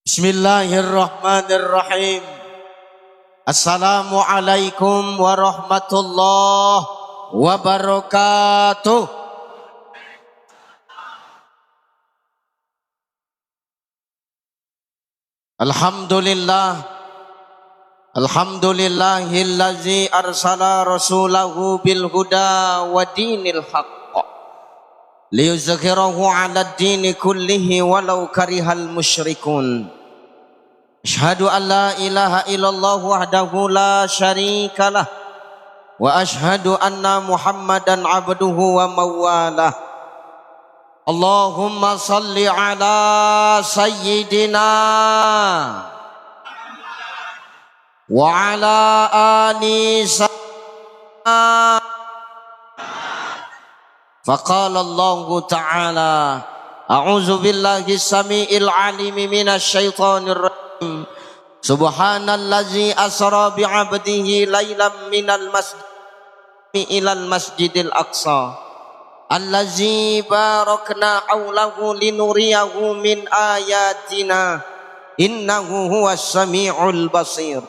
Bismillahirrahmanirrahim. Assalamualaikum warahmatullahi wabarakatuh. Alhamdulillah. Alhamdulillahillazi arsala rasulahu bil huda wa dinil haqq liyuzhirahu 'ala ad-dini kullihi walau karihal musyrikun. Asyhadu an la ilaha illallah wahdahu la syarikalah wa asyhadu anna Muhammadan abduhu wa mawalah. Allahumma salli ala sayyidina wa ala ali sayyidina. Faqala Allah ta'ala a'udzu billahi samiil alim minasy syaithanir rajim. Subhanallazi asra bi'abdihi lailam minal masjid ilal masjidil aqsa allazi barakna haulahu linuriyahu min ayatina innahu huwas samiul basir.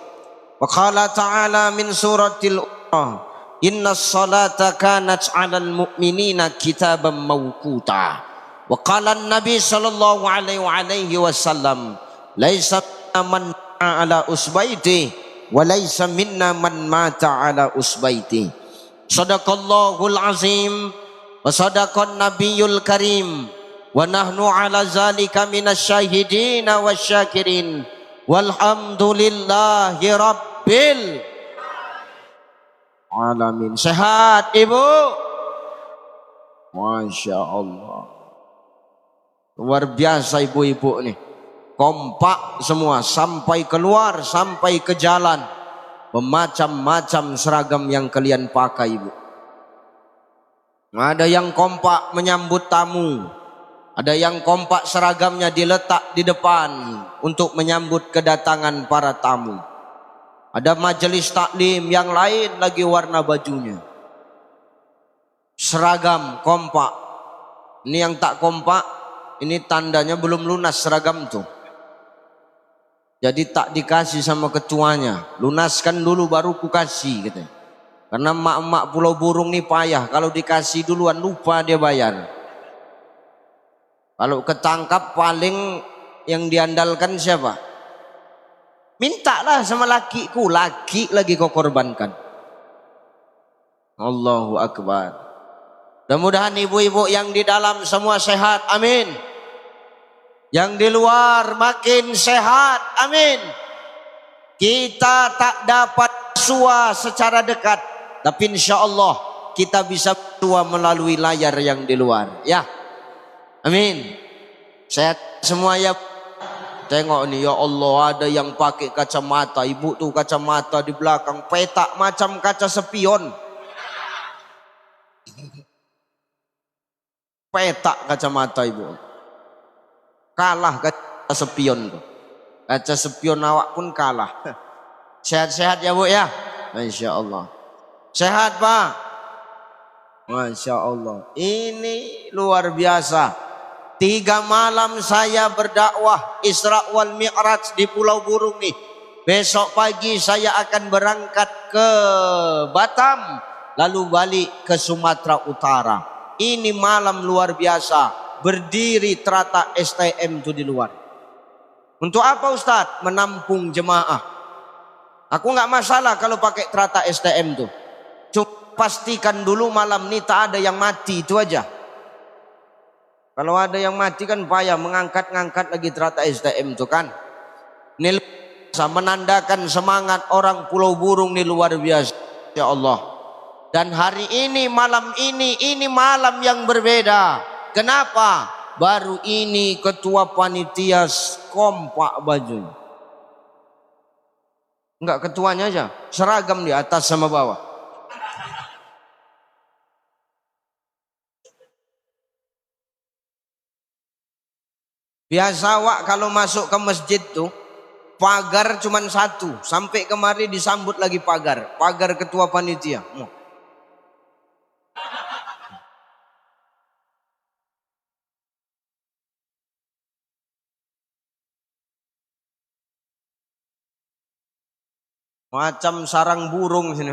Wa qala ta'ala min suratil Ura innas salata kanat 'alal mu'minina kitaban mawquta. Wa qala an-nabi sallallahu alaihi wasallam laisa man ala usbaiti wa laisa minna man mata ala usbaiti. Sadaqallahul azim wa sadaqan nabiyul karim wa nahnu ala zalika minasyahidin wasyakirin walhamdulillahi rabbil alamin. Sehat ibu? Masya Allah, luar biasa ibu-ibu nih, kompak semua sampai keluar, sampai ke jalan. Bermacam-macam seragam yang kalian pakai ibu. Ada yang kompak menyambut tamu, ada yang kompak seragamnya diletak di depan untuk menyambut kedatangan para tamu. Ada majelis taklim yang lain lagi warna bajunya. Seragam kompak. Ini yang tak kompak, ini tandanya belum lunas seragam tuh. Jadi tak dikasih sama ketuanya, lunaskan dulu baru ku kasih gitu. Karena emak-emak Pulau Burung nih payah, kalau dikasih duluan lupa dia bayar. Kalau ketangkap paling yang diandalkan siapa? Mintalah sama lakiku, laki lagi kau korbankan. Allahu Akbar. Mudah-mudahan ibu-ibu yang di dalam semua sehat, amin. Yang di luar makin sehat, amin. Kita tak dapat sua secara dekat, tapi insya Allah kita bisa sua melalui layar yang di luar, ya, amin. Sehat semua ya. Tengok nih ya Allah, ada yang pakai kacamata, ibu tuh kacamata di belakang petak macam kaca spion. Petak kacamata ibu, kalah kaca spion tuh. Kaca spion awak pun kalah. Sehat-sehat ya bu ya, Masya Allah. Sehat pak, Masya Allah. Ini luar biasa. 3 malam saya berdakwah Isra wal Mi'raj di Pulau Burung nih. Besok pagi saya akan berangkat ke Batam, lalu balik ke Sumatera Utara. Ini malam luar biasa. Berdiri terata STM tuh di luar. Untuk apa Ustadz? Menampung jemaah. Aku nggak masalah kalau pakai terata STM tuh. Cuma pastikan dulu malam ini tak ada yang mati, itu aja. Kalau ada yang mati kan payah mengangkat-ngangkat lagi terata STM tuh kan. Ini menandakan semangat orang Pulau Burung ini luar biasa. Ya Allah. Dan hari ini, malam ini malam yang berbeda. Kenapa? Baru ini ketua panitia kompak baju. Enggak ketuanya aja, seragam di atas sama bawah. Biasa wak kalau masuk ke masjid tuh pagar cuma 1, sampai kemari disambut lagi pagar ketua panitia. Macam sarang burung sini.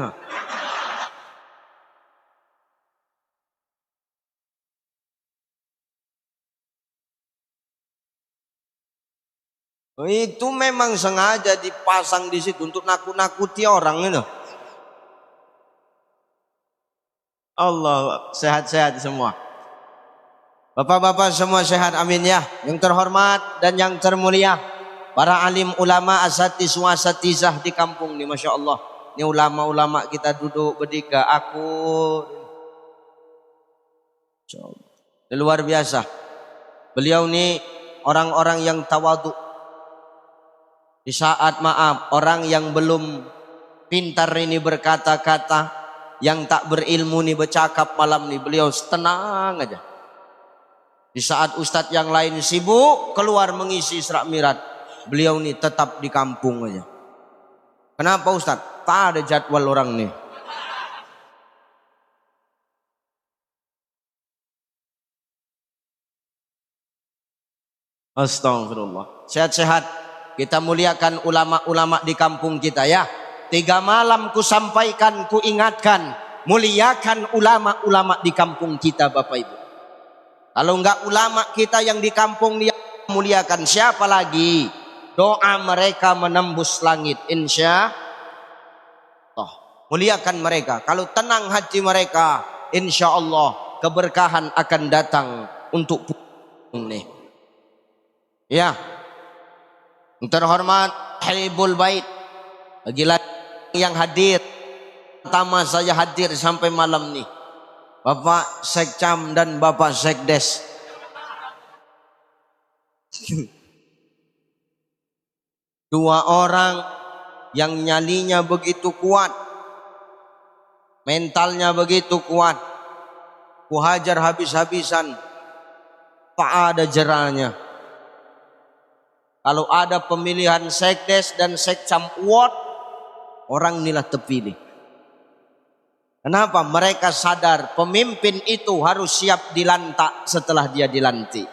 Itu memang sengaja dipasang di situ untuk nakut-nakuti orang itu. Allah, sehat-sehat semua. Bapak-bapak semua sehat, amin ya. Yang terhormat dan yang termulia, para alim ulama asatiz wasatizah di kampung ini, Masya Allah. Ini ulama-ulama kita duduk bertiga. Luar biasa. Beliau ini orang-orang yang tawadhu. Di saat maaf, orang yang belum pintar ini berkata-kata, yang tak berilmu ini bercakap malam ini, beliau tenang aja. Di saat ustadz yang lain sibuk keluar mengisi Isra Mi'raj, beliau ini tetap di kampung aja. Kenapa ustadz? Tak ada jadwal orang nih. Astagfirullah. Sehat-sehat. Kita muliakan ulama-ulama di kampung kita ya. 3 malam ku sampaikan, ku ingatkan, muliakan ulama-ulama di kampung kita Bapak Ibu. Kalau enggak ulama kita yang di kampung dia muliakan, siapa lagi? Doa mereka menembus langit, insya Allah. Muliakan mereka. Kalau tenang hati mereka, insya Allah keberkahan akan datang untuk ini. Ya. Yang terhormat Habibul Bait, gila yang hadir, pertama saya hadir sampai malam nih, Bapak Sekcam dan Bapak Sekdes. Dua orang yang nyalinya begitu kuat, mentalnya begitu kuat, ku hajar habis-habisan, tak ada jerahnya. Kalau ada pemilihan Sekdes dan Sekcam Award, orang inilah terpilih. Kenapa? Mereka sadar pemimpin itu harus siap dilantak setelah dia dilantik.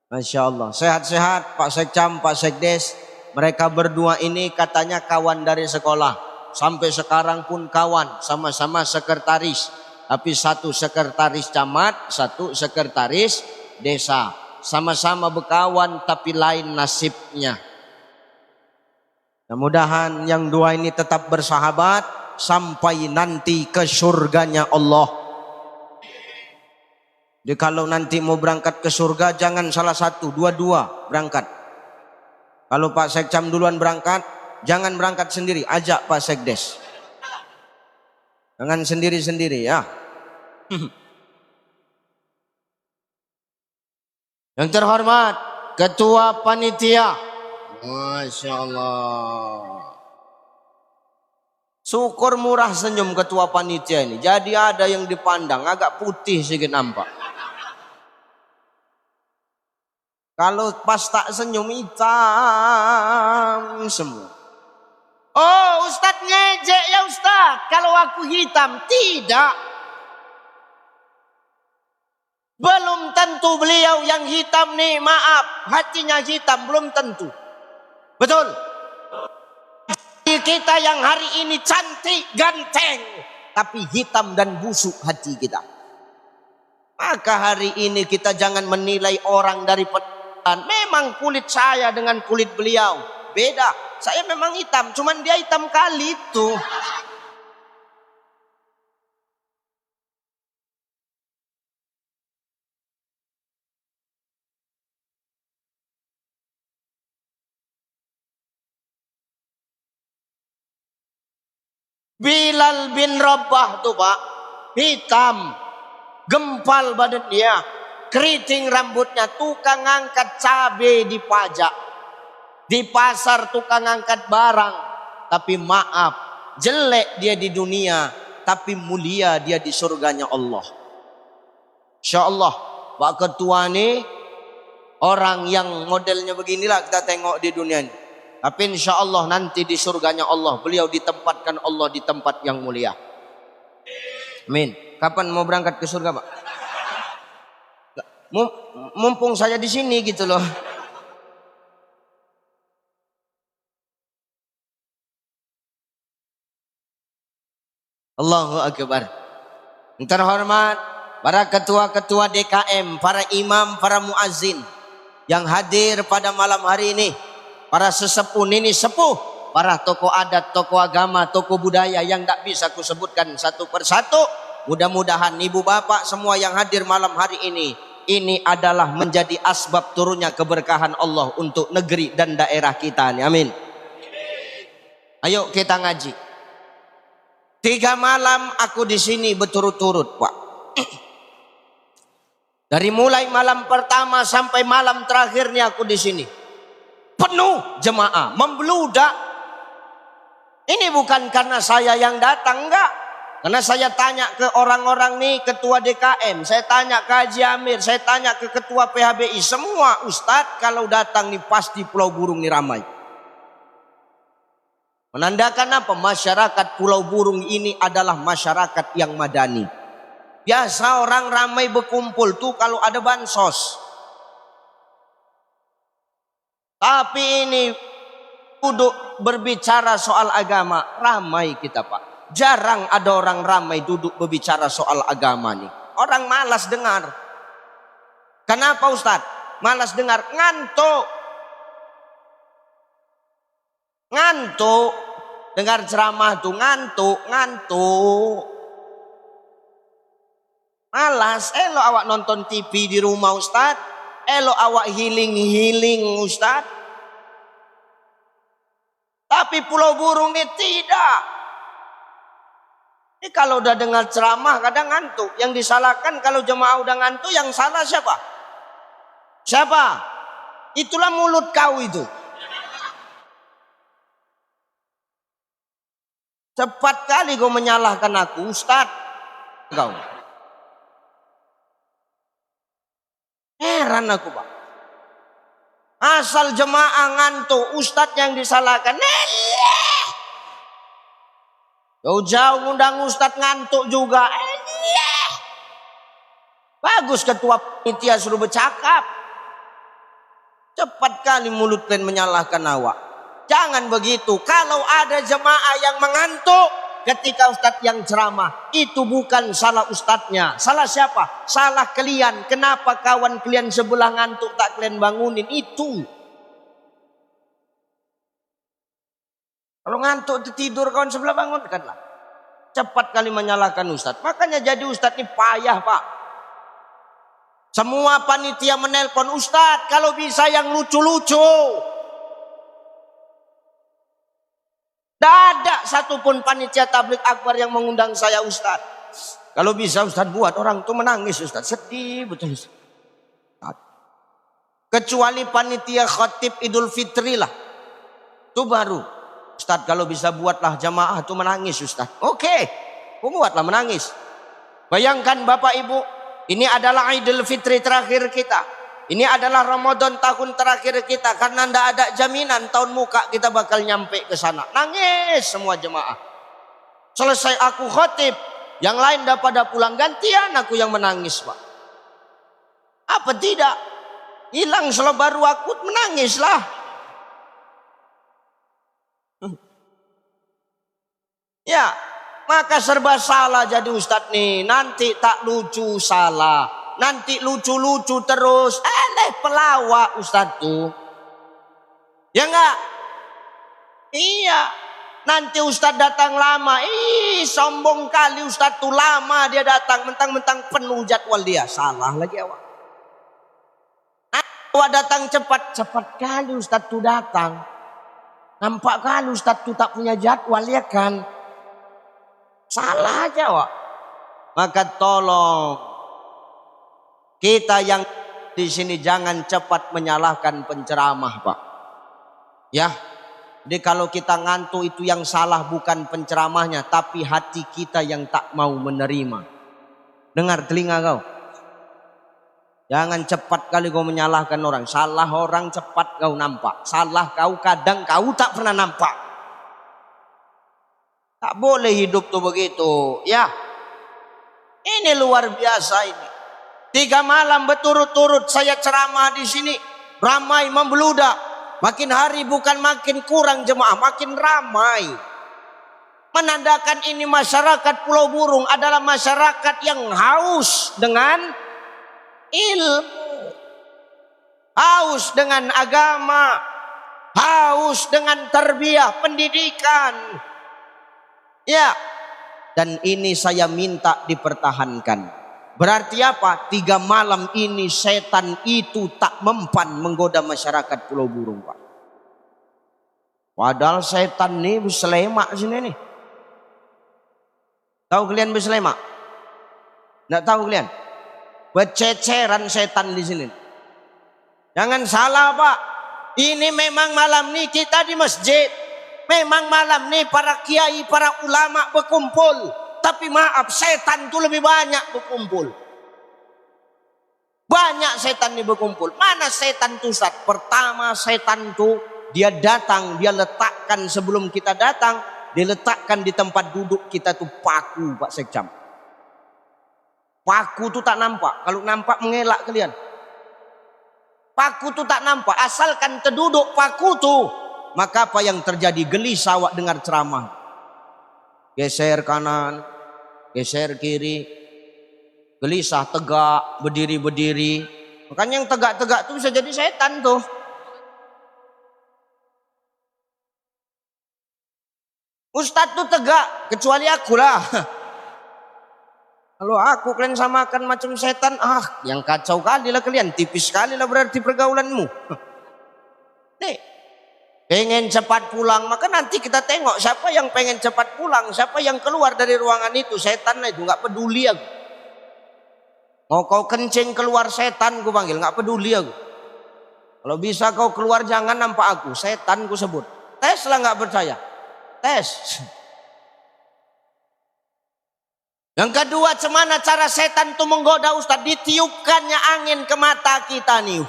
Masya Allah. Sehat-sehat Pak Sekcam, Pak Sekdes. Mereka berdua ini katanya kawan dari sekolah. Sampai sekarang pun kawan, sama-sama sekretaris. Tapi satu sekretaris camat, satu sekretaris desa. Sama-sama berkawan tapi lain nasibnya. Mudah-mudahan yang dua ini tetap bersahabat sampai nanti ke surganya Allah. Jadi kalau nanti mau berangkat ke surga, jangan salah satu, dua-dua berangkat. Kalau Pak Sekcam duluan berangkat, jangan berangkat sendiri, ajak Pak Sekdes. Jangan sendiri-sendiri ya. Yang terhormat Ketua Panitia, Masya Allah. Syukur murah senyum Ketua Panitia ini. Jadi ada yang dipandang agak putih sedikit nampak. Kalau pas tak senyum hitam semua. Oh Ustadz ngejek ya Ustadz, kalau aku hitam. Tidak. Belum tentu beliau yang hitam nih, maaf, hatinya hitam, belum tentu. Betul. Kita yang hari ini cantik, ganteng, tapi hitam dan busuk hati kita. Maka hari ini kita jangan menilai orang dari penampilan. Memang kulit saya dengan kulit beliau beda. Saya memang hitam, cuman dia hitam kali itu. Bilal bin Rabah tuh Pak, hitam, gempal badan dia, keriting rambutnya, tukang angkat cabai di pajak, di pasar tukang angkat barang. Tapi maaf, jelek dia di dunia, tapi mulia dia di surganya Allah. Insya Allah Pak Ketua ini orang yang modelnya beginilah kita tengok di dunia ini. Tapi insya Allah nanti di surganya Allah, beliau ditempatkan Allah di tempat yang mulia. Amin. Kapan mau berangkat ke surga Pak? Mumpung saya di sini gitu loh. Allahu Akbar. Yang terhormat para ketua-ketua DKM, para imam, para muazzin yang hadir pada malam hari ini, para sesepuh, nini sepuh, para tokoh adat, tokoh agama, tokoh budaya yang tak bisa kusebutkan satu persatu. Mudah-mudahan ibu bapak semua yang hadir malam hari ini adalah menjadi asbab turunnya keberkahan Allah untuk negeri dan daerah kita. Amin. Ayo kita ngaji. 3 malam aku di sini berturut-turut, Pak. Dari mulai malam pertama sampai malam terakhirnya aku di sini. Penuh jemaah, membludak. Ini bukan karena saya yang datang, enggak. Karena saya tanya ke orang-orang nih, ketua DKM, saya tanya ke Haji Amir, saya tanya ke ketua PHBI, semua Ustadz kalau datang nih pasti Pulau Burung nih ramai. Menandakan apa? Masyarakat Pulau Burung ini adalah masyarakat yang madani. Biasa orang ramai berkumpul tuh kalau ada bansos. Tapi ini duduk berbicara soal agama, ramai kita, Pak. Jarang ada orang ramai duduk berbicara soal agama nih. Orang malas dengar. Kenapa Ustadz? Malas dengar, ngantuk. Ngantuk. Dengar ceramah tuh ngantuk. Malas. Elok awak nonton TV di rumah Ustadz. Elok awak healing Ustadz. Tapi Pulau Burung ini tidak. Ini kalau udah dengar ceramah kadang ngantuk. Yang disalahkan kalau jemaah udah ngantuk, yang salah siapa? Siapa? Itulah mulut kau itu. Cepat kali kau menyalahkan aku, Ustadz. Kau. Heran aku, Pak. Asal jemaah ngantuk, Ustadz yang disalahkan. Jauh-jauh ngundang Ustadz ngantuk juga. Bagus ketua panitia suruh bercakap. Cepat kali mulut kalian menyalahkan awak. Jangan begitu. Kalau ada jemaah yang mengantuk ketika Ustadz yang ceramah, itu bukan salah Ustadznya. Salah siapa? Salah kalian. Kenapa kawan kalian sebelah ngantuk tak kalian bangunin? Itu. Kalau ngantuk tidur kawan sebelah bangunkanlah. Cepat kali menyalahkan Ustadz. Makanya jadi Ustadz ini payah, Pak. Semua panitia menelpon, Ustadz kalau bisa yang lucu-lucu. Tidak ada satupun panitia tabligh akbar yang mengundang saya Ustadz. Kalau bisa Ustadz buat orang itu menangis Ustadz. Sedih betul Ustadz. Kecuali panitia khatib Idul Fitri lah. Itu baru. Ustadz kalau bisa buatlah jamaah itu menangis Ustadz. Oke. Buatlah menangis. Bayangkan Bapak Ibu. Ini adalah Idul Fitri terakhir kita. Ini adalah Ramadan tahun terakhir kita. Karena tidak ada jaminan tahun muka kita bakal nyampe ke sana. Nangis semua jemaah. Selesai aku khotib. Yang lain dah pada pulang. Gantian aku yang menangis, Pak. Apa tidak? Hilang selebaru aku menangislah. Ya. Maka serba salah jadi Ustadz nih. Nanti tak lucu salah. Nanti lucu-lucu terus. Pelawak Ustadz tuh. Ya enggak? Iya. Nanti Ustadz datang lama. Sombong kali Ustadz tuh lama dia datang. Mentang-mentang penuh jadwal dia. Salah lagi awak. Awak datang cepat. Cepat kali Ustadz tuh datang. Nampak kali Ustadz tuh tak punya jadwal ya kan. Salah aja awak. Maka tolong. Kita yang di sini jangan cepat menyalahkan penceramah, Pak. Ya. Jadi kalau kita ngantuk itu yang salah bukan penceramahnya, tapi hati kita yang tak mau menerima. Dengar telinga kau. Jangan cepat kali kau menyalahkan orang. Salah orang cepat kau nampak. Salah kau kadang kau tak pernah nampak. Tak boleh hidup tuh begitu. Ya. Ini luar biasa ini. 3 malam berturut-turut saya ceramah di sini. Ramai membludak. Makin hari bukan makin kurang jemaah, makin ramai. Menandakan ini masyarakat Pulau Burung adalah masyarakat yang haus dengan ilmu, haus dengan agama, haus dengan tarbiyah, pendidikan. Ya, dan ini saya minta dipertahankan. Berarti apa? 3 malam ini setan itu tak mempan menggoda masyarakat Pulau Burung, Pak. Padahal setan nih beslemak sini nih. Tahu kalian beslemak? Nggak tahu kalian? Bececeran setan di sini. Jangan salah, Pak. Ini memang malam nih kita di masjid. Memang malam nih para kiai, para ulama berkumpul. Tapi maaf, setan itu lebih banyak berkumpul. Banyak setan ini berkumpul. Mana setan itu, Ustaz? Pertama setan itu dia datang, dia letakkan sebelum kita datang, diletakkan di tempat duduk kita tuh paku, Pak Sekjam. Paku tuh tak nampak. Kalau nampak mengelak kalian. Paku tuh tak nampak. Asalkan terduduk paku tuh, maka apa yang terjadi? Gelisah awak dengar ceramah. Geser kanan, geser kiri. Gelisah, tegak, berdiri-berdiri. Makanya yang tegak-tegak tuh bisa jadi setan tuh. Ustadz tuh tegak, kecuali aku lah. Kalau aku kalian samakan macam setan, yang kacau kali lah kalian, tipis sekali lah berarti pergaulanmu. Nih, pengen cepat pulang, maka nanti kita tengok siapa yang pengen cepat pulang, siapa yang keluar dari ruangan itu, setan itu nggak peduli aku. Mau kau kencing keluar setan, ku panggil, nggak peduli aku. Kalau bisa kau keluar jangan nampak aku, setan ku sebut. Tes lah nggak percaya. Tes. Yang kedua, cemana cara setan itu menggoda Ustaz? Ditiupkannya angin ke mata kita nih.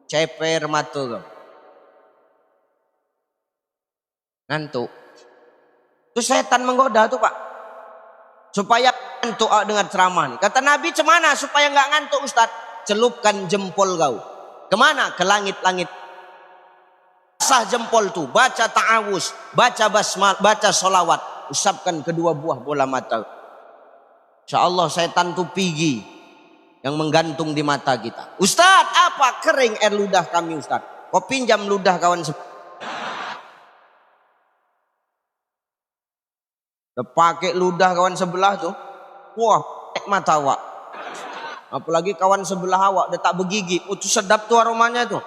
Ceper mata kau. Ngantuk. Itu setan menggoda tuh, Pak. Supaya ngantuk dengar ceramah nih. Kata Nabi, cemana supaya nggak ngantuk Ustaz? Celupkan jempol kau. Kemana? Ke langit-langit. Sah jempol tuh, baca ta'awuz, baca basmal, baca solawat, usapkan kedua buah bola mata. Insyaallah setan tuh pergi yang menggantung di mata kita. Ustaz, apa kering air ludah kami Ustaz? Kau pinjam ludah kawan pakai ludah kawan sebelah tuh, wah mata awak. Apalagi kawan sebelah awak, dia tak bergigi, itu sedap tuh aromanya tuh.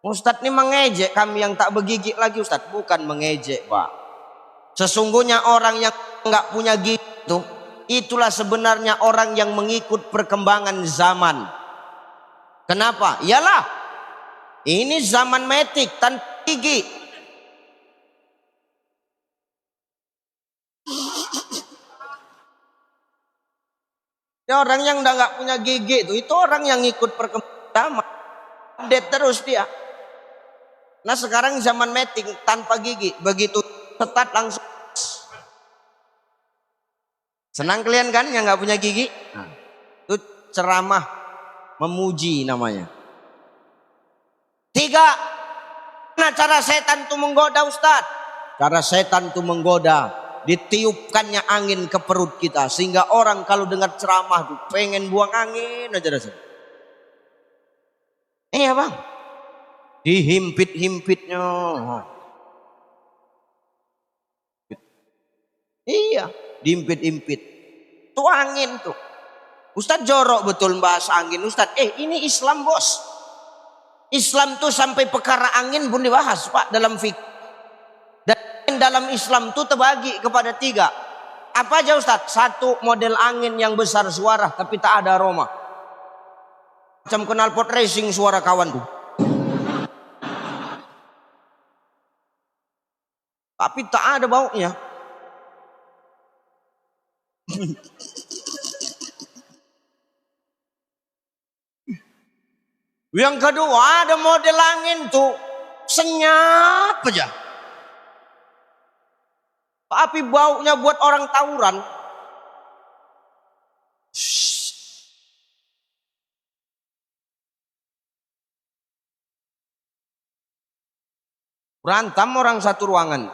Ustadz ini mengejek kami yang tak bergigit lagi Ustadz. Bukan mengejek, Pak. Sesungguhnya orang yang nggak punya gigi itu, itulah sebenarnya orang yang mengikut perkembangan zaman. Kenapa? Iyalah, ini zaman metik tanpa gigi. Ya, orang yang udah nggak punya gigi itu orang yang ikut perkembangan zaman. Update terus dia. Nah sekarang zaman metik tanpa gigi, begitu setat langsung. Senang kalian kan yang nggak punya gigi? Nah, itu ceramah memuji namanya. 3, nah cara setan itu menggoda Ustaz? Cara setan itu menggoda, ditiupkannya angin ke perut kita sehingga orang kalau dengar ceramah tuh pengen buang angin aja rasanya. Iya bang. Dihimpit-himpitnya. Iya, dihimpit-himpit. Itu angin tuh. Ustadz jorok betul bahasa angin. Ustadz, ini Islam bos. Islam tuh sampai perkara angin pun dibahas Pak dalam fikih. Dan dalam Islam tuh terbagi kepada 3. Apa aja Ustadz? 1, model angin yang besar suara tapi tak ada aroma. Macam knalpot racing suara kawan tuh. Tapi tak ada baunya. Yang kedua ada model angin tuh senyap aja. Tapi baunya buat orang tawuran. Berantem orang satu ruangan.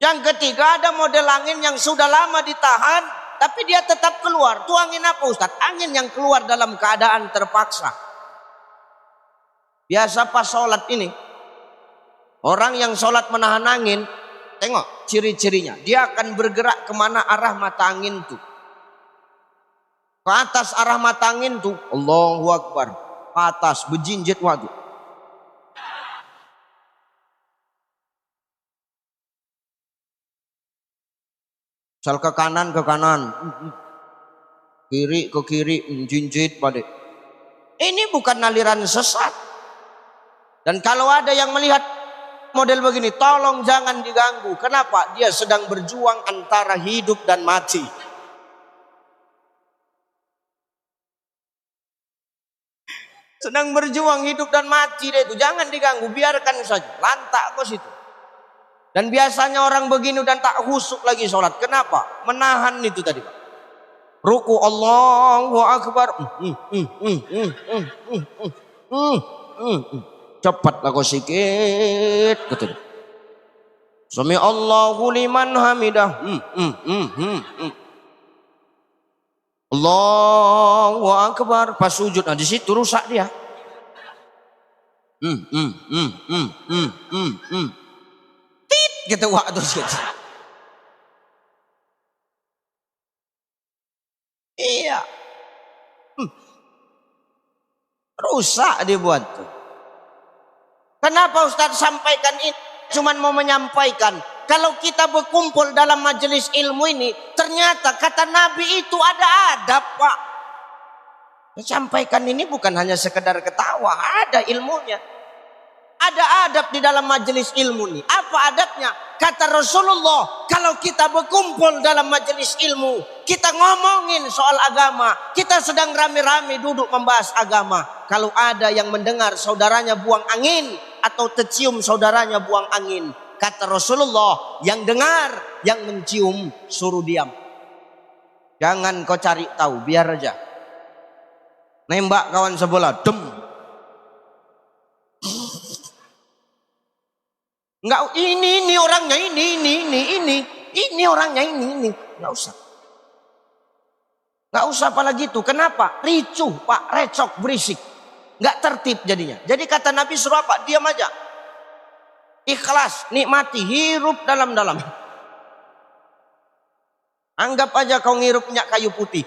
Yang ketiga ada model angin yang sudah lama ditahan, tapi dia tetap keluar. Itu angin apa Ustaz? Angin yang keluar dalam keadaan terpaksa. Biasa pas sholat ini, orang yang sholat menahan angin, tengok ciri-cirinya. Dia akan bergerak kemana arah mata angin tuh. Ke atas arah mata angin tuh, Allahu Akbar. Ke atas, berjinjit waktu. Misal ke kanan, kiri ke kiri, jinjit pada. Ini bukan aliran sesat. Dan kalau ada yang melihat model begini, tolong jangan diganggu. Kenapa? Dia sedang berjuang antara hidup dan mati. Sedang berjuang hidup dan mati dia itu. Jangan diganggu, biarkan saja. Lantak kok situ. Dan biasanya orang begini dan tak husuk lagi sholat. Kenapa? Menahan itu tadi Pak. Ruku Allahu Akbar. Cepatlah kau sikit. Betul. Sami Allahu liman hamidah. Allahu Akbar. Pas sujud. Nah di situ rusak dia. Kita waktu situ. Iya. Rusak dibuat tuh. Kenapa Ustaz sampaikan ini? Cuman mau menyampaikan. Kalau kita berkumpul dalam majelis ilmu ini, ternyata kata Nabi itu ada adab Pak. Sampaikan ini bukan hanya sekedar ketawa, ada ilmunya. Ada adab di dalam majelis ilmu ini. Apa adabnya? Kata Rasulullah, kalau kita berkumpul dalam majelis ilmu, kita ngomongin soal agama, kita sedang rame-rame duduk membahas agama. Kalau ada yang mendengar saudaranya buang angin atau tercium saudaranya buang angin, kata Rasulullah, yang dengar, yang mencium suruh diam. Jangan kau cari tahu, biar aja. Nembak kawan sebelah, dem. Enggak, ini orangnya, ini orangnya, ini. Enggak usah. Enggak usah apalagi itu. Kenapa? Ricuh Pak, recok, berisik. Enggak tertib jadinya. Jadi kata Nabi suruh apa? Diam aja. Ikhlas, nikmati, hirup dalam-dalam. Anggap aja kau ngirup minyak kayu putih.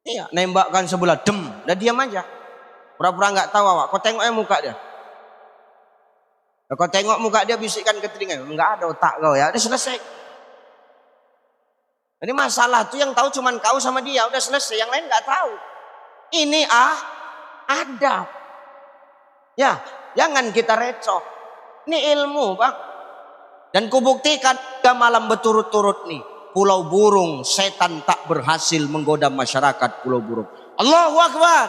Iya, nembakkan sebelah, dem. Udah diam aja. Pura-pura enggak tahu awak. Kau tengoknya muka dia. Kau tengok muka dia, bisikkan ke telinga. Enggak ada otak kau ya. Udah selesai. Ini masalah tuh yang tahu cuman kau sama dia. Udah selesai. Yang lain enggak tahu. Ini adab. Ya, jangan kita recoh. Ini ilmu Bang. Dan kubuktikan 3 malam berturut-turut nih. Pulau Burung, setan tak berhasil menggoda masyarakat Pulau Burung. Allahu Akbar.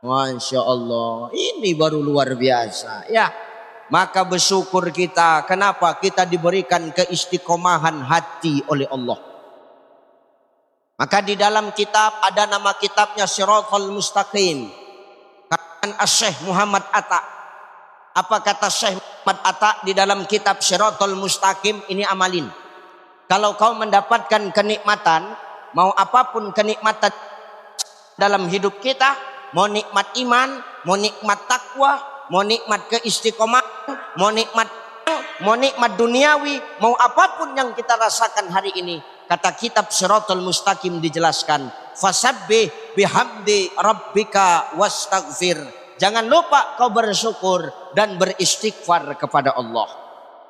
Masya Allah, ini baru luar biasa ya. Maka bersyukur kita. Kenapa? Kita diberikan keistiqomahan hati oleh Allah. Maka di dalam kitab ada nama kitabnya Shiratal Mustaqim. Kata Syekh Muhammad Atta. Apa kata Syekh Muhammad Atta di dalam kitab Shiratal Mustaqim? Ini amalin. Kalau kau mendapatkan kenikmatan, mau apapun kenikmatan dalam hidup kita, mau nikmat iman, mau nikmat takwa, mau nikmat keistiqomahan, mau nikmat duniawi, mau apapun yang kita rasakan hari ini, kata kitab Shiratal Mustaqim dijelaskan, fasabbih bihamdi rabbika wastaghfir. Jangan lupa kau bersyukur dan beristighfar kepada Allah.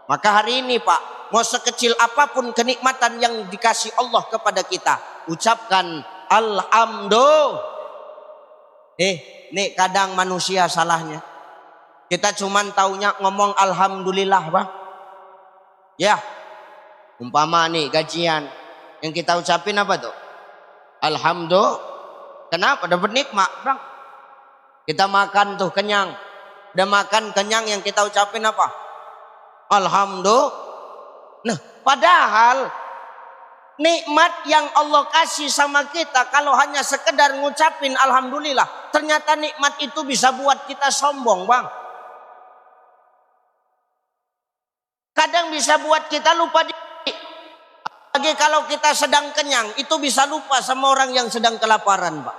Maka hari ini Pak, mau sekecil apapun kenikmatan yang dikasih Allah kepada kita, ucapkan alhamdulillah. Nih kadang manusia salahnya. Kita cuman taunya ngomong alhamdulillah Bang. Ya, umpama nih gajian, yang kita ucapin apa tuh? Alhamdulillah. Kenapa? Dapat nikmat Bang. Kita makan tuh kenyang. Udah makan kenyang, yang kita ucapin apa? Alhamdulillah. Nah, padahal nikmat yang Allah kasih sama kita, kalau hanya sekedar ngucapin alhamdulillah, ternyata nikmat itu bisa buat kita sombong, Bang. Kadang bisa buat kita lupa diri. Lagi kalau kita sedang kenyang, itu bisa lupa sama orang yang sedang kelaparan, Pak.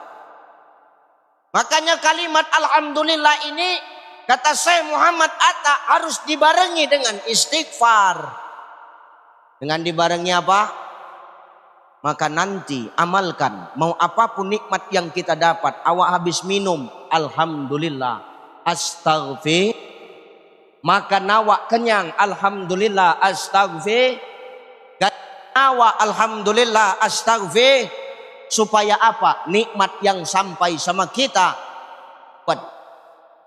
Makanya kalimat alhamdulillah ini, kata Syekh Muhammad Atta, harus dibarengi dengan istighfar. Dengan dibarengi apa? Maka nanti amalkan, mau apapun nikmat yang kita dapat, awak habis minum, alhamdulillah, astaghfir. Maka nawak kenyang, alhamdulillah, astaghfir. Nawak, alhamdulillah, astaghfir. Supaya apa? Nikmat yang sampai sama kita buat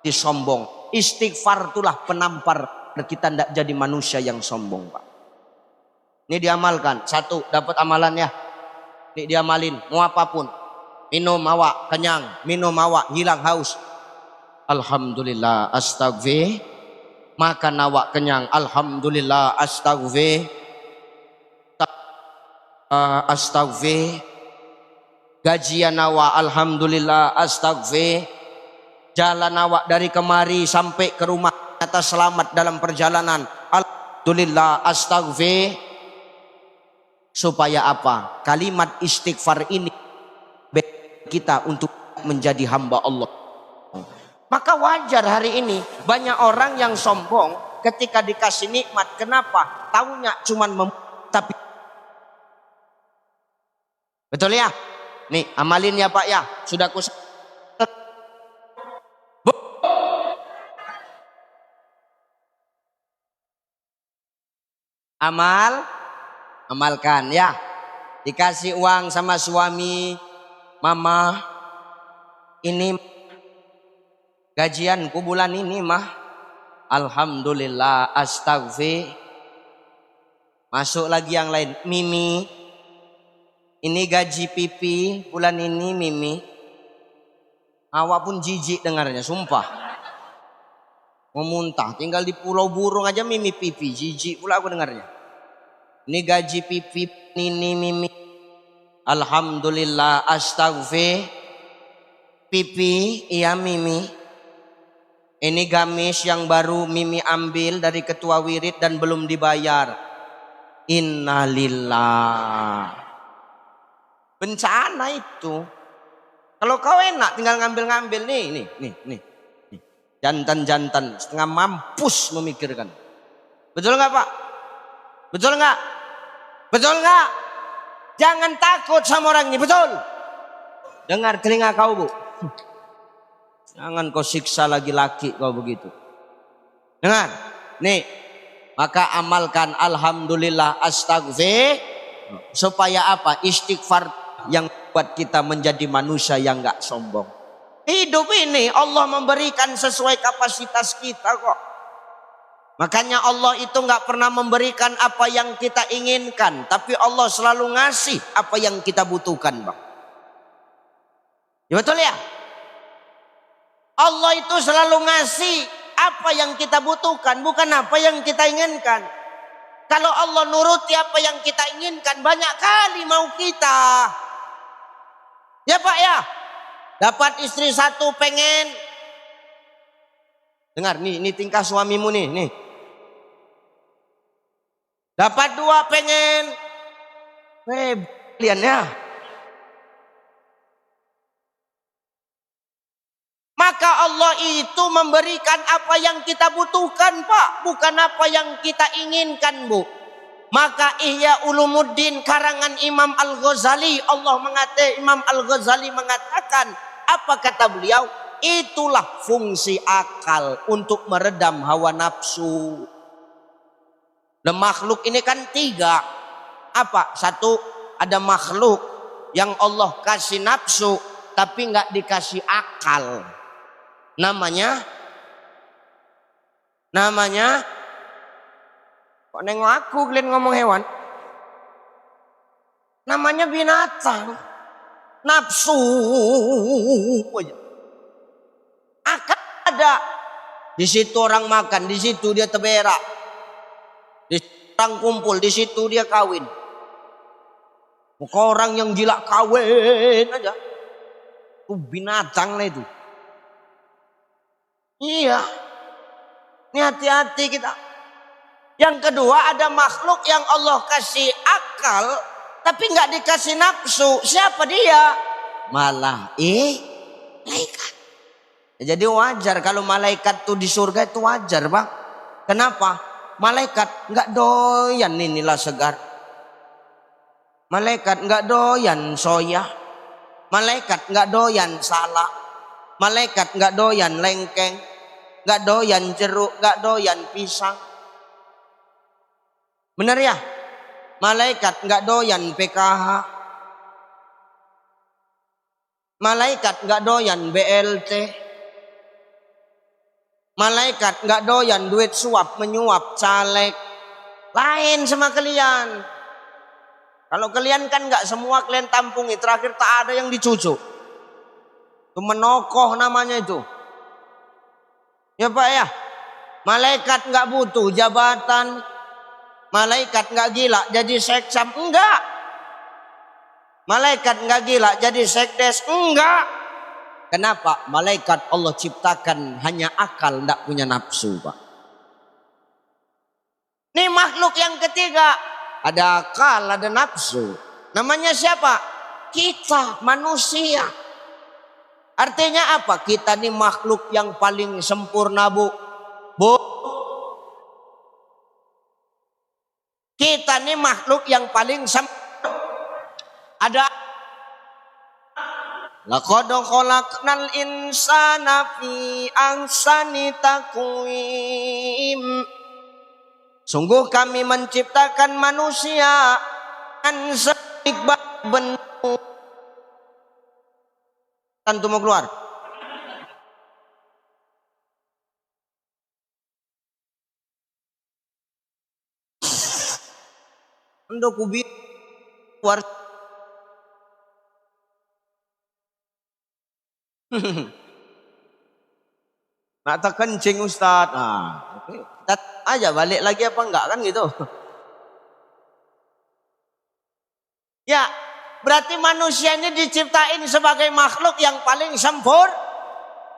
disombong. Istighfar itulah penampar kita tidak jadi manusia yang sombong, Pak. Ini diamalkan. Satu, dapat amalan ya. Ini diamalin, mau apapun. Minum awak kenyang, minum awak hilang haus. Alhamdulillah, astaghfir. Makan awak kenyang, alhamdulillah, astaghfir. Astaghfir. Gajian awak, alhamdulillah, astaghfir. Jalan awak dari kemari sampai ke rumah atas selamat dalam perjalanan, alhamdulillah, astaghfir. Supaya apa? Kalimat istighfar ini kita untuk menjadi hamba Allah. Maka wajar hari ini banyak orang yang sombong ketika dikasih nikmat. Kenapa? Taunya cuman tapi betul ya? Nih amalin ya Pak ya. Sudah ku amalkan ya. Dikasih uang sama suami, mama, ini gajianku bulan ini mah, alhamdulillah, astaghfir. Masuk lagi yang lain, Mimi, ini gaji pipi bulan ini Mimi. Awak pun jijik dengarnya, sumpah. Memuntah, tinggal di Pulau Burung aja Mimi pipi, jijik pula aku dengarnya. Ini gaji pipi, ini Mimi. Alhamdulillah, astaghfir. Pipi, iya Mimi. Ini gamis yang baru Mimi ambil dari ketua wirid dan belum dibayar. Innalillah. Bencana itu. Kalau kau enak tinggal ngambil-ngambil nih. Jantan-jantan setengah mampus memikirkan. Betul nggak Pak? Betul nggak? Betul nggak? Jangan takut sama orang ini, betul? Dengar telinga kau Bu. Jangan kau siksa lagi laki kau begitu. Dengar, nih. Maka amalkan alhamdulillah astaghfir. Supaya apa? Istighfar yang buat kita menjadi manusia yang nggak sombong. Hidup ini Allah memberikan sesuai kapasitas kita kok. Makanya Allah itu nggak pernah memberikan apa yang kita inginkan, tapi Allah selalu ngasih apa yang kita butuhkan, Bang. Ya betul ya? Allah itu selalu ngasih apa yang kita butuhkan, bukan apa yang kita inginkan. Kalau Allah nuruti apa yang kita inginkan, banyak kali mau kita. Ya Pak ya? Dapat istri satu pengen. Dengar nih, ini tingkah suamimu nih. Dapat dua pengen. Kalian ya. Maka Allah itu memberikan apa yang kita butuhkan Pak. Bukan apa yang kita inginkan Bu. Maka Ihya Ulumuddin karangan Imam Al-Ghazali. Imam Al-Ghazali mengatakan. Apa kata beliau? Itulah fungsi akal untuk meredam hawa nafsu. Dan makhluk ini kan tiga. Apa? Satu, ada makhluk yang Allah kasih nafsu tapi nggak dikasih akal. Namanya kok nengok aku kalian ngomong hewan? Namanya binatang. Nafsu aja. Akal ada. Di situ orang makan, di situ dia terberak. Di situ orang kumpul, di situ dia kawin. Muka orang yang gila kawin aja. Itu binatang lah itu. Iya. Ini hati-hati kita. Yang kedua, ada makhluk yang Allah kasih akal tapi nggak dikasih nafsu. Siapa dia? Malaikat. Jadi wajar kalau malaikat tuh di surga itu wajar, Bang. Kenapa? Malaikat nggak doyan inilah segar. Malaikat nggak doyan soya. Malaikat nggak doyan salak. Malaikat nggak doyan lengkeng. Nggak doyan jeruk. Nggak doyan pisang. Benar ya? Malaikat nggak doyan PKH. Malaikat nggak doyan BLT. Malaikat nggak doyan duit suap menyuap caleg. Lain sama kalian. Kalau kalian kan nggak semua kalian tampungi. Terakhir tak ada yang dicucuk. Itu menokoh namanya itu. Ya Pak ya. Malaikat nggak butuh jabatan. Malaikat nggak gila jadi seksam. Enggak. Malaikat nggak gila jadi sekdes. Enggak. Kenapa? Malaikat Allah ciptakan hanya akal, tidak punya nafsu, Pak. Ini makhluk yang ketiga. Ada akal, ada nafsu. Namanya siapa? Kita, manusia. Artinya apa? Kita ini makhluk yang paling sempurna, Bu. Kita ini makhluk yang paling sempurna. Ada laqad khalaqnal insana fi ahsani taqwim. Sungguh kami menciptakan manusia dengan sebaik bentuk. Tentu mau keluar. Untuk kubi keluar. Nak tak kencing Ustaz. Oke. Kita aja balik lagi apa enggak kan gitu. Ya, berarti manusia ini diciptain sebagai makhluk yang paling sempurna.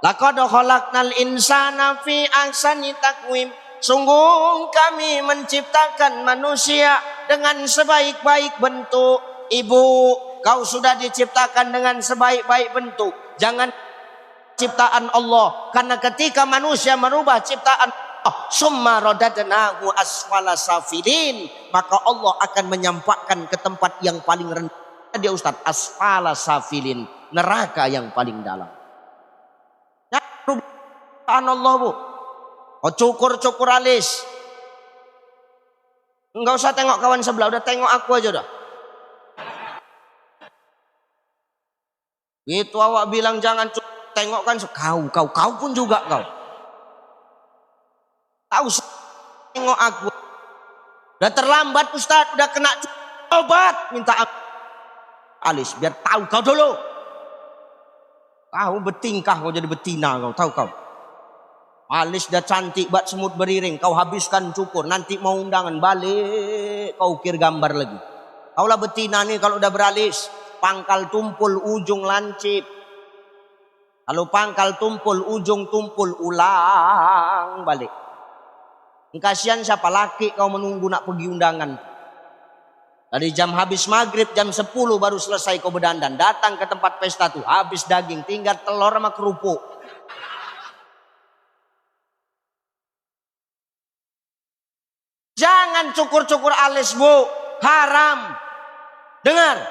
Laqad khalaqnal insana fi ahsani taqwim. Sungguh kami menciptakan manusia dengan sebaik-baik bentuk. Ibu, kau sudah diciptakan dengan sebaik-baik bentuk. Jangan ciptaan Allah, karena ketika manusia merubah ciptaan Allah, summa radadnahu asfala safilin, maka Allah akan menyampaikan ke tempat yang paling rendah. Dia Ustaz, asfala safilin, neraka yang paling dalam. Ya, ciptaan Allah, Bu. Oh, cukur alis. Enggak usah tengok kawan sebelah, udah tengok aku aja udah. Itu awak bilang jangan cukur. Tengok kan kau pun juga kau. Tahu tengok aku. Udah terlambat Ustaz, udah kena obat, minta alis biar tahu kau dulu. Kau bertingkah kau jadi betina kau, tahu kau. Alis dah cantik bat semut beriring, kau habiskan cukur, nanti mau undangan balik kau ukir gambar lagi. Kaulah betina nih kalau udah beralis, pangkal tumpul ujung lancip. Kalau pangkal tumpul, ujung tumpul, ulang balik. Kasihan siapa laki kau menunggu nak pergi undangan. Dari jam habis maghrib, jam 10 baru selesai kau berdandan. Datang ke tempat pesta tuh, habis daging, tinggal telur sama kerupuk. Jangan cukur-cukur alis, Bu. Haram. Dengar.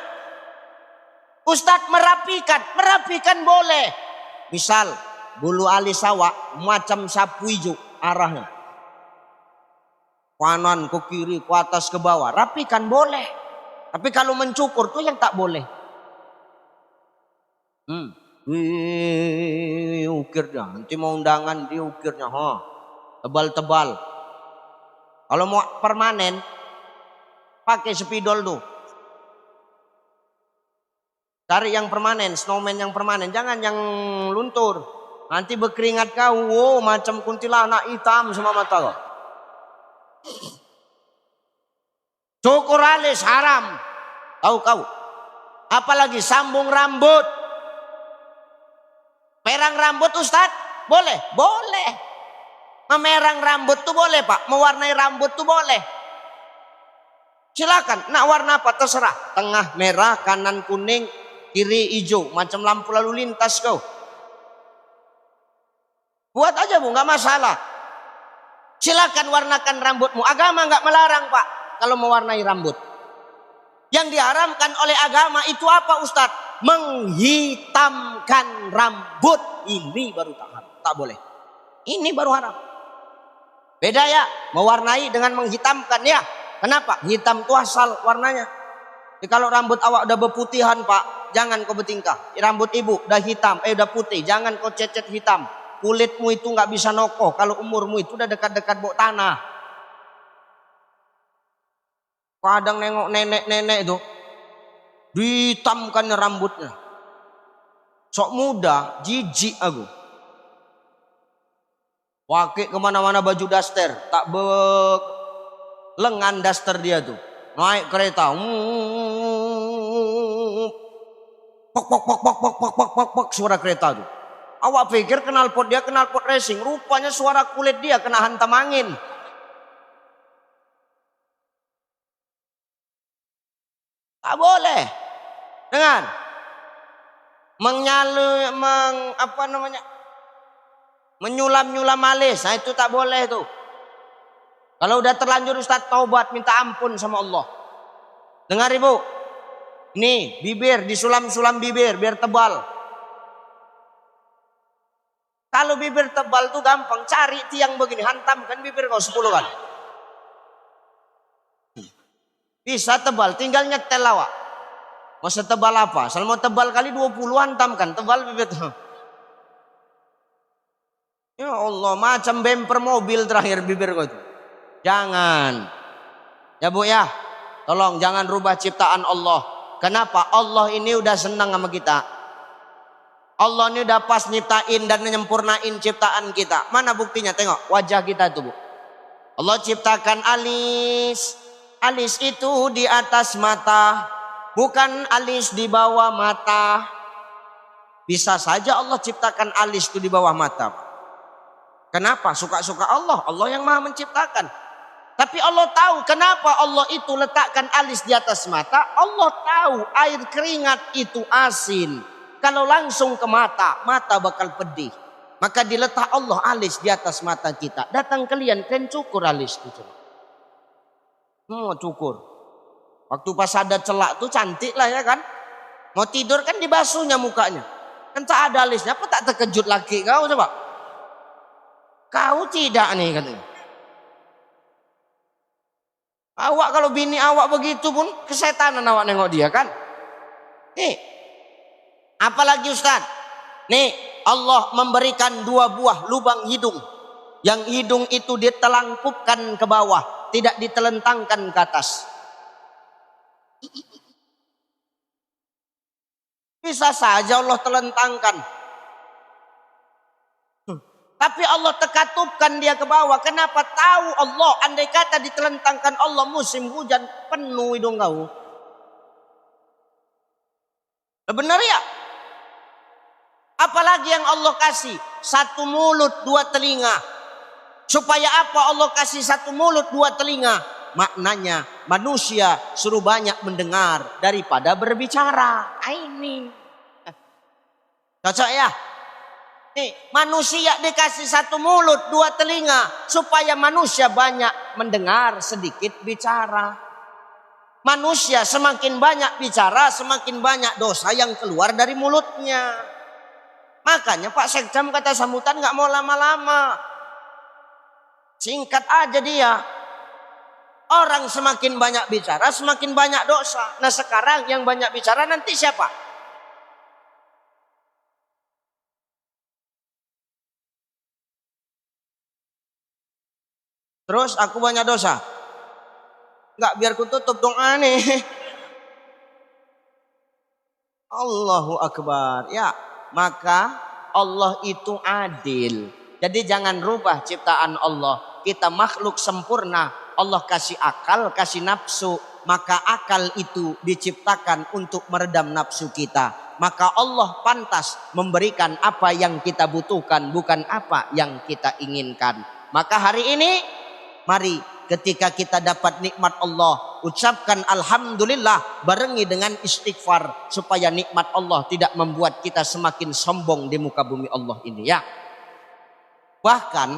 Ustadz merapikan boleh. Misal bulu alis awak macam sapu hijau arahnya. Kanan ke kiri, ke atas ke bawah. Rapikan boleh. Tapi kalau mencukur tuh yang tak boleh. Ukirnya. Nanti mau undangan diukirnya. Tebal-tebal. Kalau mau permanen, pakai spidol tuh. Cari yang permanen, snowman yang permanen. Jangan yang luntur. Nanti berkeringat kau, macam kuntilanak hitam semua mata kau. Cukur alis haram. Tahu kau. Apalagi sambung rambut. Perang rambut Ustaz. Boleh? Boleh. Memerang rambut tuh boleh Pak. Mewarnai rambut tuh boleh. Silakan. Nak warna apa? Terserah. Tengah merah, kanan kuning, kiri hijau. Macam lampu lalu lintas kau. Buat aja Bu, nggak masalah. Silakan warnakan rambutmu. Agama nggak melarang Pak kalau mewarnai rambut. Yang diharamkan oleh agama itu apa Ustadz? Menghitamkan rambut. Ini baru tak haram. Tak boleh. Ini baru haram. Beda ya, mewarnai dengan menghitamkan ya. Kenapa? Hitam itu asal warnanya. Jadi kalau rambut awak udah berputihan Pak, jangan kau bertingkah. Rambut ibu udah hitam, udah putih, jangan kau cet hitam. Kulitmu itu nggak bisa nokoh kalau umurmu itu udah dekat-dekat bawah tanah. Kadang nengok nenek-nenek itu dihitamkan rambutnya. Sok muda, jijik aku. Pakai kemana-mana baju daster, tak lengan daster dia tuh. Naik kereta, pok pok pok pok pok pok pok pok pok suara kereta tuh. Awak pikir knalpot dia knalpot racing, rupanya suara kulit dia kena hantam angin. Tak boleh. Dengan menyulam-nyulam alis, nah itu tak boleh tuh. Kalau udah terlanjur Ustaz taubat, minta ampun sama Allah. Dengar Ibu, ini bibir disulam-sulam bibir biar tebal. Kalau bibir tebal tuh gampang, cari tiang begini, hantamkan bibir kau 10 kali. Bisa tebal, tinggal nyetel awak. Mau setebal apa? Asal mau tebal kali 20 hantamkan, tebal bibir tuh. Ya Allah, macam bemper mobil terakhir bibir kau itu. Jangan. Ya Bu ya, tolong jangan rubah ciptaan Allah. Kenapa? Allah ini udah senang sama kita. Allah ini udah pas nyiptain dan menyempurnain ciptaan kita. Mana buktinya? Tengok wajah kita itu Bu. Allah ciptakan alis. Alis itu di atas mata, bukan alis di bawah mata. Bisa saja Allah ciptakan alis itu di bawah mata. Kenapa? Suka-suka Allah. Allah yang maha menciptakan. Tapi Allah tahu kenapa Allah itu letakkan alis di atas mata. Allah tahu air keringat itu asin. Kalau langsung ke mata, mata bakal pedih. Maka diletak Allah alis di atas mata kita. Datang kalian cukur alis itu. Cukur. Waktu pas ada celak tuh cantik lah ya kan. Mau tidur kan dibasuhnya mukanya. Kan tak ada alisnya. Apa tak terkejut laki kau coba? Kau tidak nih katanya. Awak kalau bini awak begitu pun kesetanan awak nengok dia kan. Nih. Apalagi Ustaz. Nih Allah memberikan 2 buah lubang hidung. Yang hidung itu ditelangkupkan ke bawah. Tidak ditelentangkan ke atas. Bisa saja Allah telentangkan. Tapi Allah tekatupkan dia ke bawah. Kenapa? Tahu Allah. Andai kata ditelentangkan Allah musim hujan. Penuh hidung kau. Benar ya? Apalagi yang Allah kasih. 1 mulut 2 telinga. Supaya apa Allah kasih 1 mulut 2 telinga? Maknanya manusia suruh banyak mendengar daripada berbicara. Ini cocok ya? Nih, manusia dikasih 1 mulut 2 telinga supaya manusia banyak mendengar sedikit bicara. Manusia semakin banyak bicara, semakin banyak dosa yang keluar dari mulutnya. Makanya Pak Sekjam kata sambutan nggak mau lama-lama. Singkat aja dia. Orang semakin banyak bicara, semakin banyak dosa. Nah sekarang yang banyak bicara nanti siapa? Terus aku banyak dosa. Enggak, biar ku tutup doa nih. Allahu Akbar. Ya, maka Allah itu adil. Jadi jangan rubah ciptaan Allah. Kita makhluk sempurna. Allah kasih akal, kasih nafsu. Maka akal itu diciptakan untuk meredam nafsu kita. maka Allah pantas memberikan apa yang kita butuhkan, bukan apa yang kita inginkan. Maka hari ini, mari ketika kita dapat nikmat Allah, ucapkan alhamdulillah, barengi dengan istighfar, supaya nikmat Allah tidak membuat kita semakin sombong di muka bumi Allah ini ya. Bahkan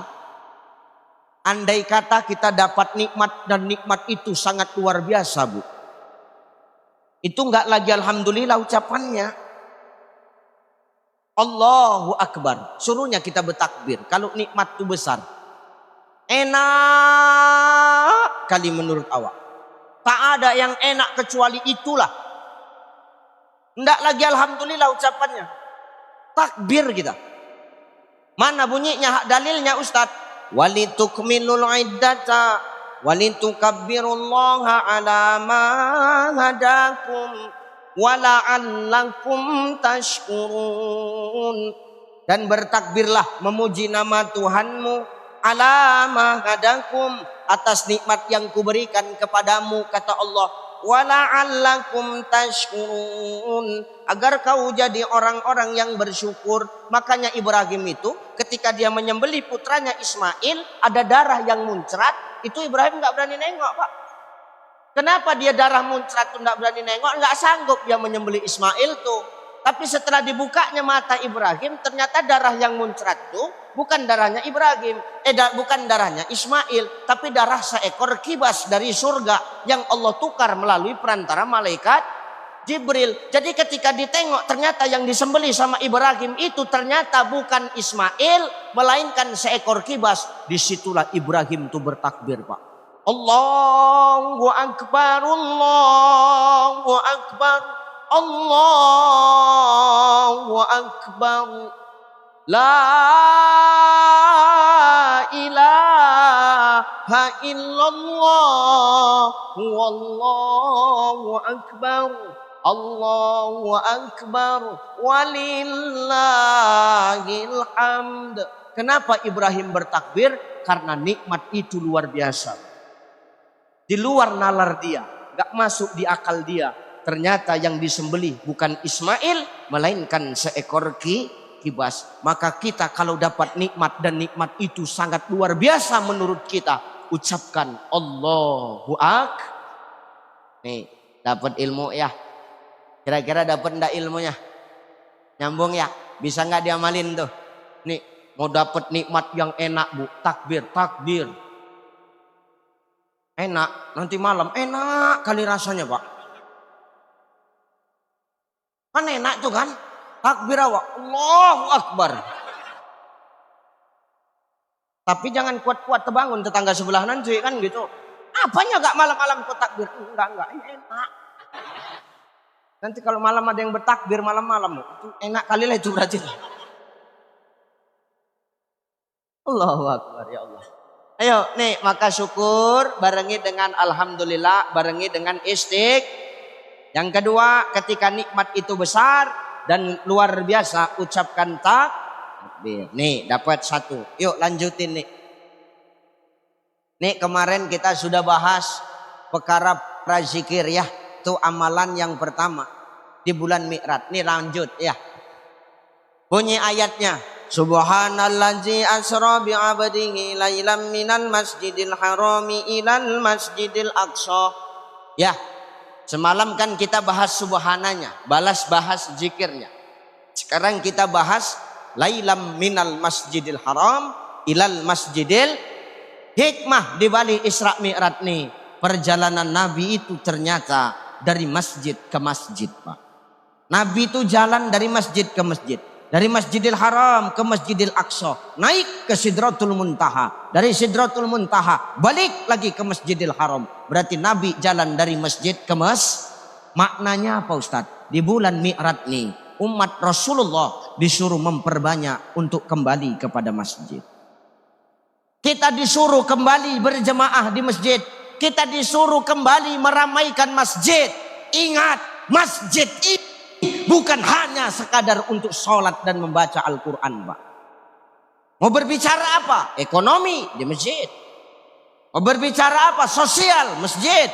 andai kata kita dapat nikmat dan nikmat itu sangat luar biasa, Bu, itu enggak lagi alhamdulillah ucapannya. Allahu Akbar, suruhnya kita bertakbir kalau nikmat itu besar. Enak kali menurut awak. Tak ada yang enak kecuali itulah. Enggak lagi alhamdulillah ucapannya. Takbir kita. Mana bunyinya, hak dalilnya Ustaz? Walitukmilul iddata walitukabbirullaha ala ma hadakum wala'allakum tashkurun. Dan bertakbirlah memuji nama Tuhanmu ala ma hadakum, atas nikmat yang kuberikan kepadamu, kata Allah, wala'allakum tashkurun, agar kau jadi orang-orang yang bersyukur. Makanya Ibrahim itu ketika dia menyembelih putranya Ismail, ada darah yang muncrat, itu Ibrahim nggak berani nengok, Pak. Kenapa dia darah muncrat tuh nggak berani nengok? Nggak sanggup dia menyembelih Ismail tuh. Tapi setelah dibukanya mata Ibrahim, ternyata darah yang muncrat tuh bukan darahnya Ibrahim, bukan darahnya Ismail, tapi darah seekor kibas dari surga yang Allah tukar melalui perantara malaikat Jibril. Jadi ketika ditengok, ternyata yang disembelih sama Ibrahim itu ternyata bukan Ismail, melainkan seekor kibas. Disitulah Ibrahim tuh bertakbir, Pak. Allahu Akbar, Allahu Akbar, Allahu Akbar, la ilaha illallah, wallahu akbar, Allahu akbar, walillahil hamd. Kenapa Ibrahim bertakbir? Karena nikmat itu luar biasa. Di luar nalar dia, gak masuk di akal dia. Ternyata yang disembelih bukan Ismail, melainkan seekor kibas. Maka kita kalau dapat nikmat dan nikmat itu sangat luar biasa menurut kita, ucapkan Allahu Akbar. Nih, dapat ilmu ya. Kira-kira dapat enggak ilmunya? Nyambung ya? Bisa enggak diamalin tuh? Nih, mau dapat nikmat yang enak, Bu, takbir, takbir. Enak, nanti malam enak kali rasanya, Pak. Kan enak tuh kan? Takbir awak, Allahu Akbar. Tapi jangan kuat-kuat terbangun tetangga sebelah nanti kan gitu. Apanya gak malam-malam kau takbir? Enggak, ini enak. Nanti kalau malam ada yang bertakbir malam-malam, itu enak kali lah itu berarti. Allahu Akbar, ya Allah. Ayo nih, maka syukur barengi dengan alhamdulillah, barengi dengan Yang kedua, ketika nikmat itu besar dan luar biasa, ucapkan takbir. Nih, dapat satu. Yuk lanjutin nih. Nih, kemarin kita sudah bahas perkara prazikir ya. Itu amalan yang pertama di bulan Mi'raj. Nih lanjut ya. Bunyi ayatnya. Subhanallazi asra bi'abdihi lailam minal masjidil harami ilal masjidil aqsa. Ya. Semalam kan kita bahas subhananya, bahas zikirnya. Sekarang kita bahas lailam minal masjidil haram ilal masjidil. Hikmah di balik Isra Mi'raj nih, perjalanan Nabi itu ternyata dari masjid ke masjid, Pak. Nabi itu jalan dari masjid ke masjid. Dari Masjidil Haram ke Masjidil Aqsa, naik ke Sidratul Muntaha. Dari Sidratul Muntaha balik lagi ke Masjidil Haram. Berarti Nabi jalan dari masjid ke Maknanya apa Ustaz? Di bulan Mi'raj nih, umat Rasulullah disuruh memperbanyak untuk kembali kepada masjid. Kita disuruh kembali berjemaah di masjid. Kita disuruh kembali meramaikan masjid. Ingat, masjid ini bukan hanya sekadar untuk sholat dan membaca Al-Quran, Pak. Mau berbicara apa? Ekonomi di masjid. Mau berbicara apa? Sosial, masjid.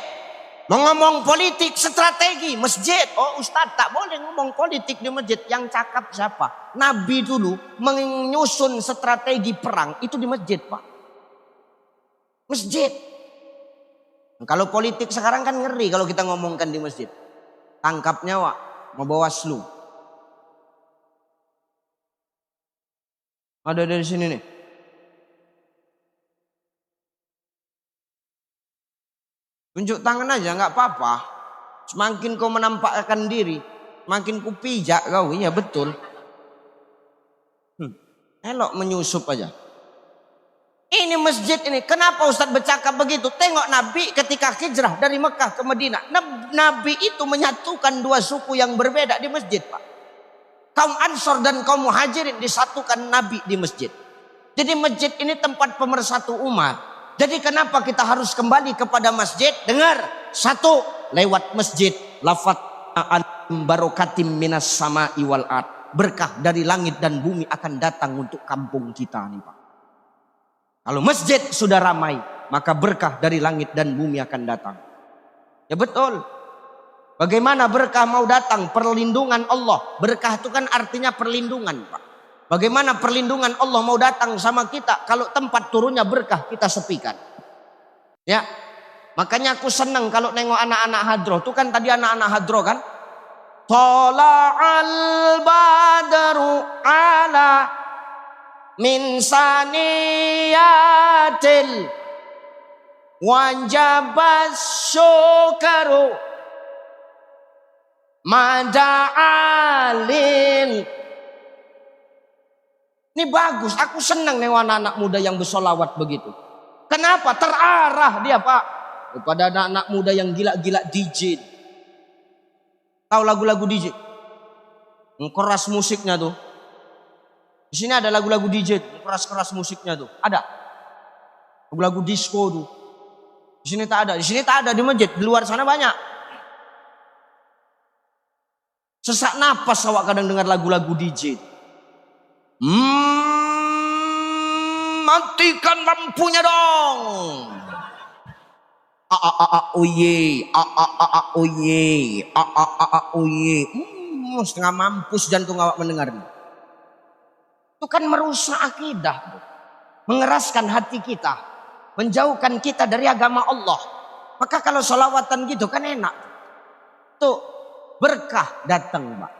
Mau ngomong politik strategi masjid. Oh Ustadz tak boleh ngomong politik di masjid. Yang cakap siapa? Nabi dulu menyusun strategi perang itu di masjid Pak. Masjid. Kalau politik sekarang kan ngeri kalau kita ngomongkan di masjid. Tangkap nyawa. Mau Bawaslu. Ada dari sini nih. Tunjuk tangan aja nggak apa-apa. Semakin kau menampakkan diri, makin ku pijak kau. Iya betul. Elok menyusup aja. Ini masjid ini. Kenapa Ustadz bercakap begitu? Tengok Nabi ketika hijrah dari Mekah ke Madinah. Nabi itu menyatukan dua suku yang berbeda di masjid Pak. Kaum Ansor dan kaum Muhajirin disatukan Nabi di masjid. Jadi masjid ini tempat pemersatu umat. Jadi kenapa kita harus kembali kepada masjid? Dengar, satu, lewat masjid lafaz barokatim minas sama'i wal ard. Berkah dari langit dan bumi akan datang untuk kampung kita nih Pak. Kalau masjid sudah ramai, maka berkah dari langit dan bumi akan datang. Ya betul. Bagaimana berkah mau datang? Perlindungan Allah. Berkah itu kan artinya perlindungan Pak. Bagaimana perlindungan Allah mau datang sama kita kalau tempat turunnya berkah kita sepikan. Ya, makanya aku senang kalau nengok anak-anak hadroh. Itu kan tadi anak-anak hadroh kan. Tola'al badru ala min saniyatil wajabas syukaru mada'alil. Ini bagus, aku senang nih anak-anak muda yang bersolawat begitu. Kenapa? Terarah dia Pak. Kepada anak-anak muda yang gila-gila DJ. Tahu lagu-lagu DJ? Keras musiknya tuh. Di sini ada lagu-lagu DJ, keras-keras musiknya tuh. Ada. Lagu-lagu disco tuh. Di sini tak ada. Di sini tak ada di masjid. Di luar sana banyak. Sesak napas awak kadang dengar lagu-lagu DJ. Matikan lampunya dong. Setengah mampus jantung awak mendengarnya. Itu kan merusak akidah, mengeraskan hati kita, menjauhkan kita dari agama Allah. Maka kalau sholawatan gitu kan enak. Tuh berkah datang Pak.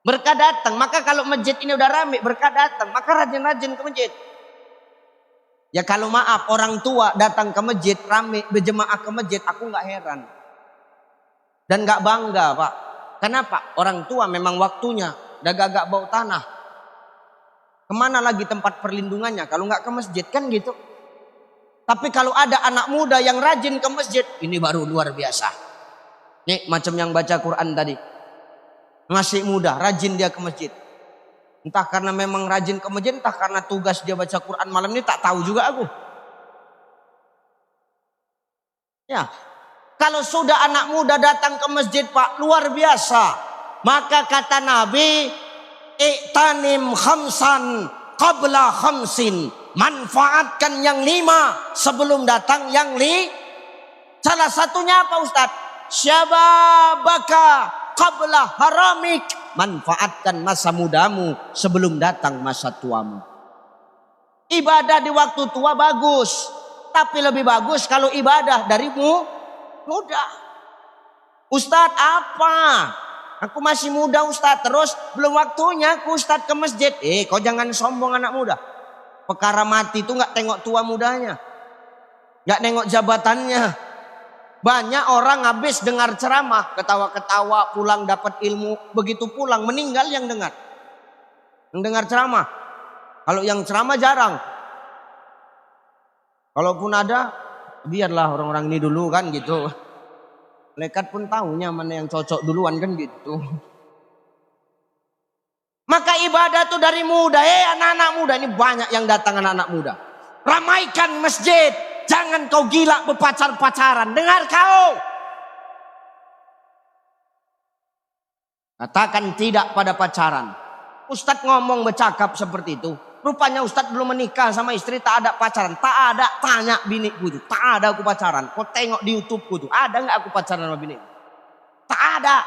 Berkah datang, maka kalau masjid ini udah rame, berkah datang, maka rajin-rajin ke masjid. Ya kalau maaf orang tua datang ke masjid, rame berjemaah ke masjid, aku nggak heran. Dan nggak bangga Pak. Kenapa? Orang tua memang waktunya udah gagak bau tanah. Kemana lagi tempat perlindungannya kalau nggak ke masjid kan gitu. Tapi kalau ada anak muda yang rajin ke masjid, ini baru luar biasa. Nih macam yang baca Quran tadi. Masih muda, rajin dia ke masjid. Entah karena memang rajin ke masjid, entah karena tugas dia baca Quran malam ini, tak tahu juga aku. Ya, kalau sudah anak muda datang ke masjid Pak, luar biasa. Maka kata Nabi, iktanim khamsan qabla khamsin. Manfaatkan yang 5 sebelum datang yang Salah satunya apa Ustaz? Syababaka qabla haramik. Manfaatkan masa mudamu sebelum datang masa tuamu. Ibadah di waktu tua bagus, tapi lebih bagus kalau ibadah darimu muda. Ustadz apa? Aku masih muda Ustadz, terus belum waktunya aku Ustadz ke masjid. Kau jangan sombong anak muda. Perkara mati itu gak tengok tua mudanya, gak nengok jabatannya. Banyak orang habis dengar ceramah, ketawa-ketawa, pulang dapat ilmu. Begitu pulang meninggal yang dengar. Yang dengar ceramah. Kalau yang ceramah jarang. Kalaupun ada, biarlah orang-orang ini dulu kan gitu. Malaikat pun tahunya mana yang cocok duluan kan gitu. Maka ibadah itu dari muda. Anak-anak muda ini banyak yang datang anak-anak muda. Ramaikan masjid. Jangan kau gila berpacar-pacaran. Dengar kau. Katakan tidak pada pacaran. Ustadz ngomong bercakap seperti itu. Rupanya Ustadz belum menikah sama istri, tak ada pacaran. Tak ada, tanya biniku itu. Tak ada aku pacaran. Kau tengok di YouTubeku tuh, ada nggak aku pacaran sama biniku? Tak ada.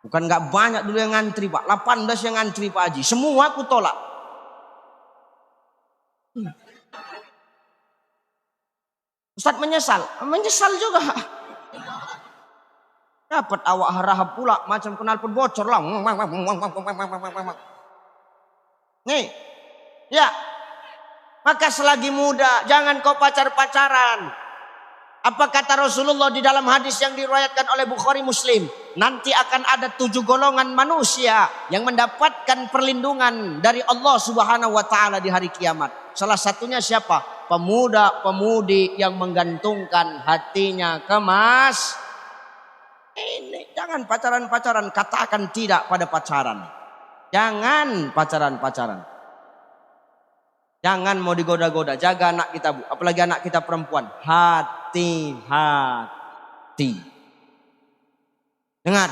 Bukan nggak banyak dulu yang ngantri Pak. 18 yang ngantri Pak Haji. Semua aku tolak. Ustadz menyesal. Menyesal juga. Dapat awak harahap pula. Macam knalpot bocor lah. Nih, ya, maka selagi muda jangan kau pacaran. Apa kata Rasulullah di dalam hadis yang diriwayatkan oleh Bukhari Muslim? Nanti akan ada 7 golongan manusia yang mendapatkan perlindungan dari Allah Subhanahu wa taala di hari kiamat. Salah satunya siapa? Pemuda-pemudi yang menggantungkan hatinya ke Mas. Ini jangan pacaran, katakan tidak pada pacaran. Jangan pacaran. Jangan mau digoda-goda. Jaga anak kita Bu. Apalagi anak kita perempuan. Hati-hati. Dengar.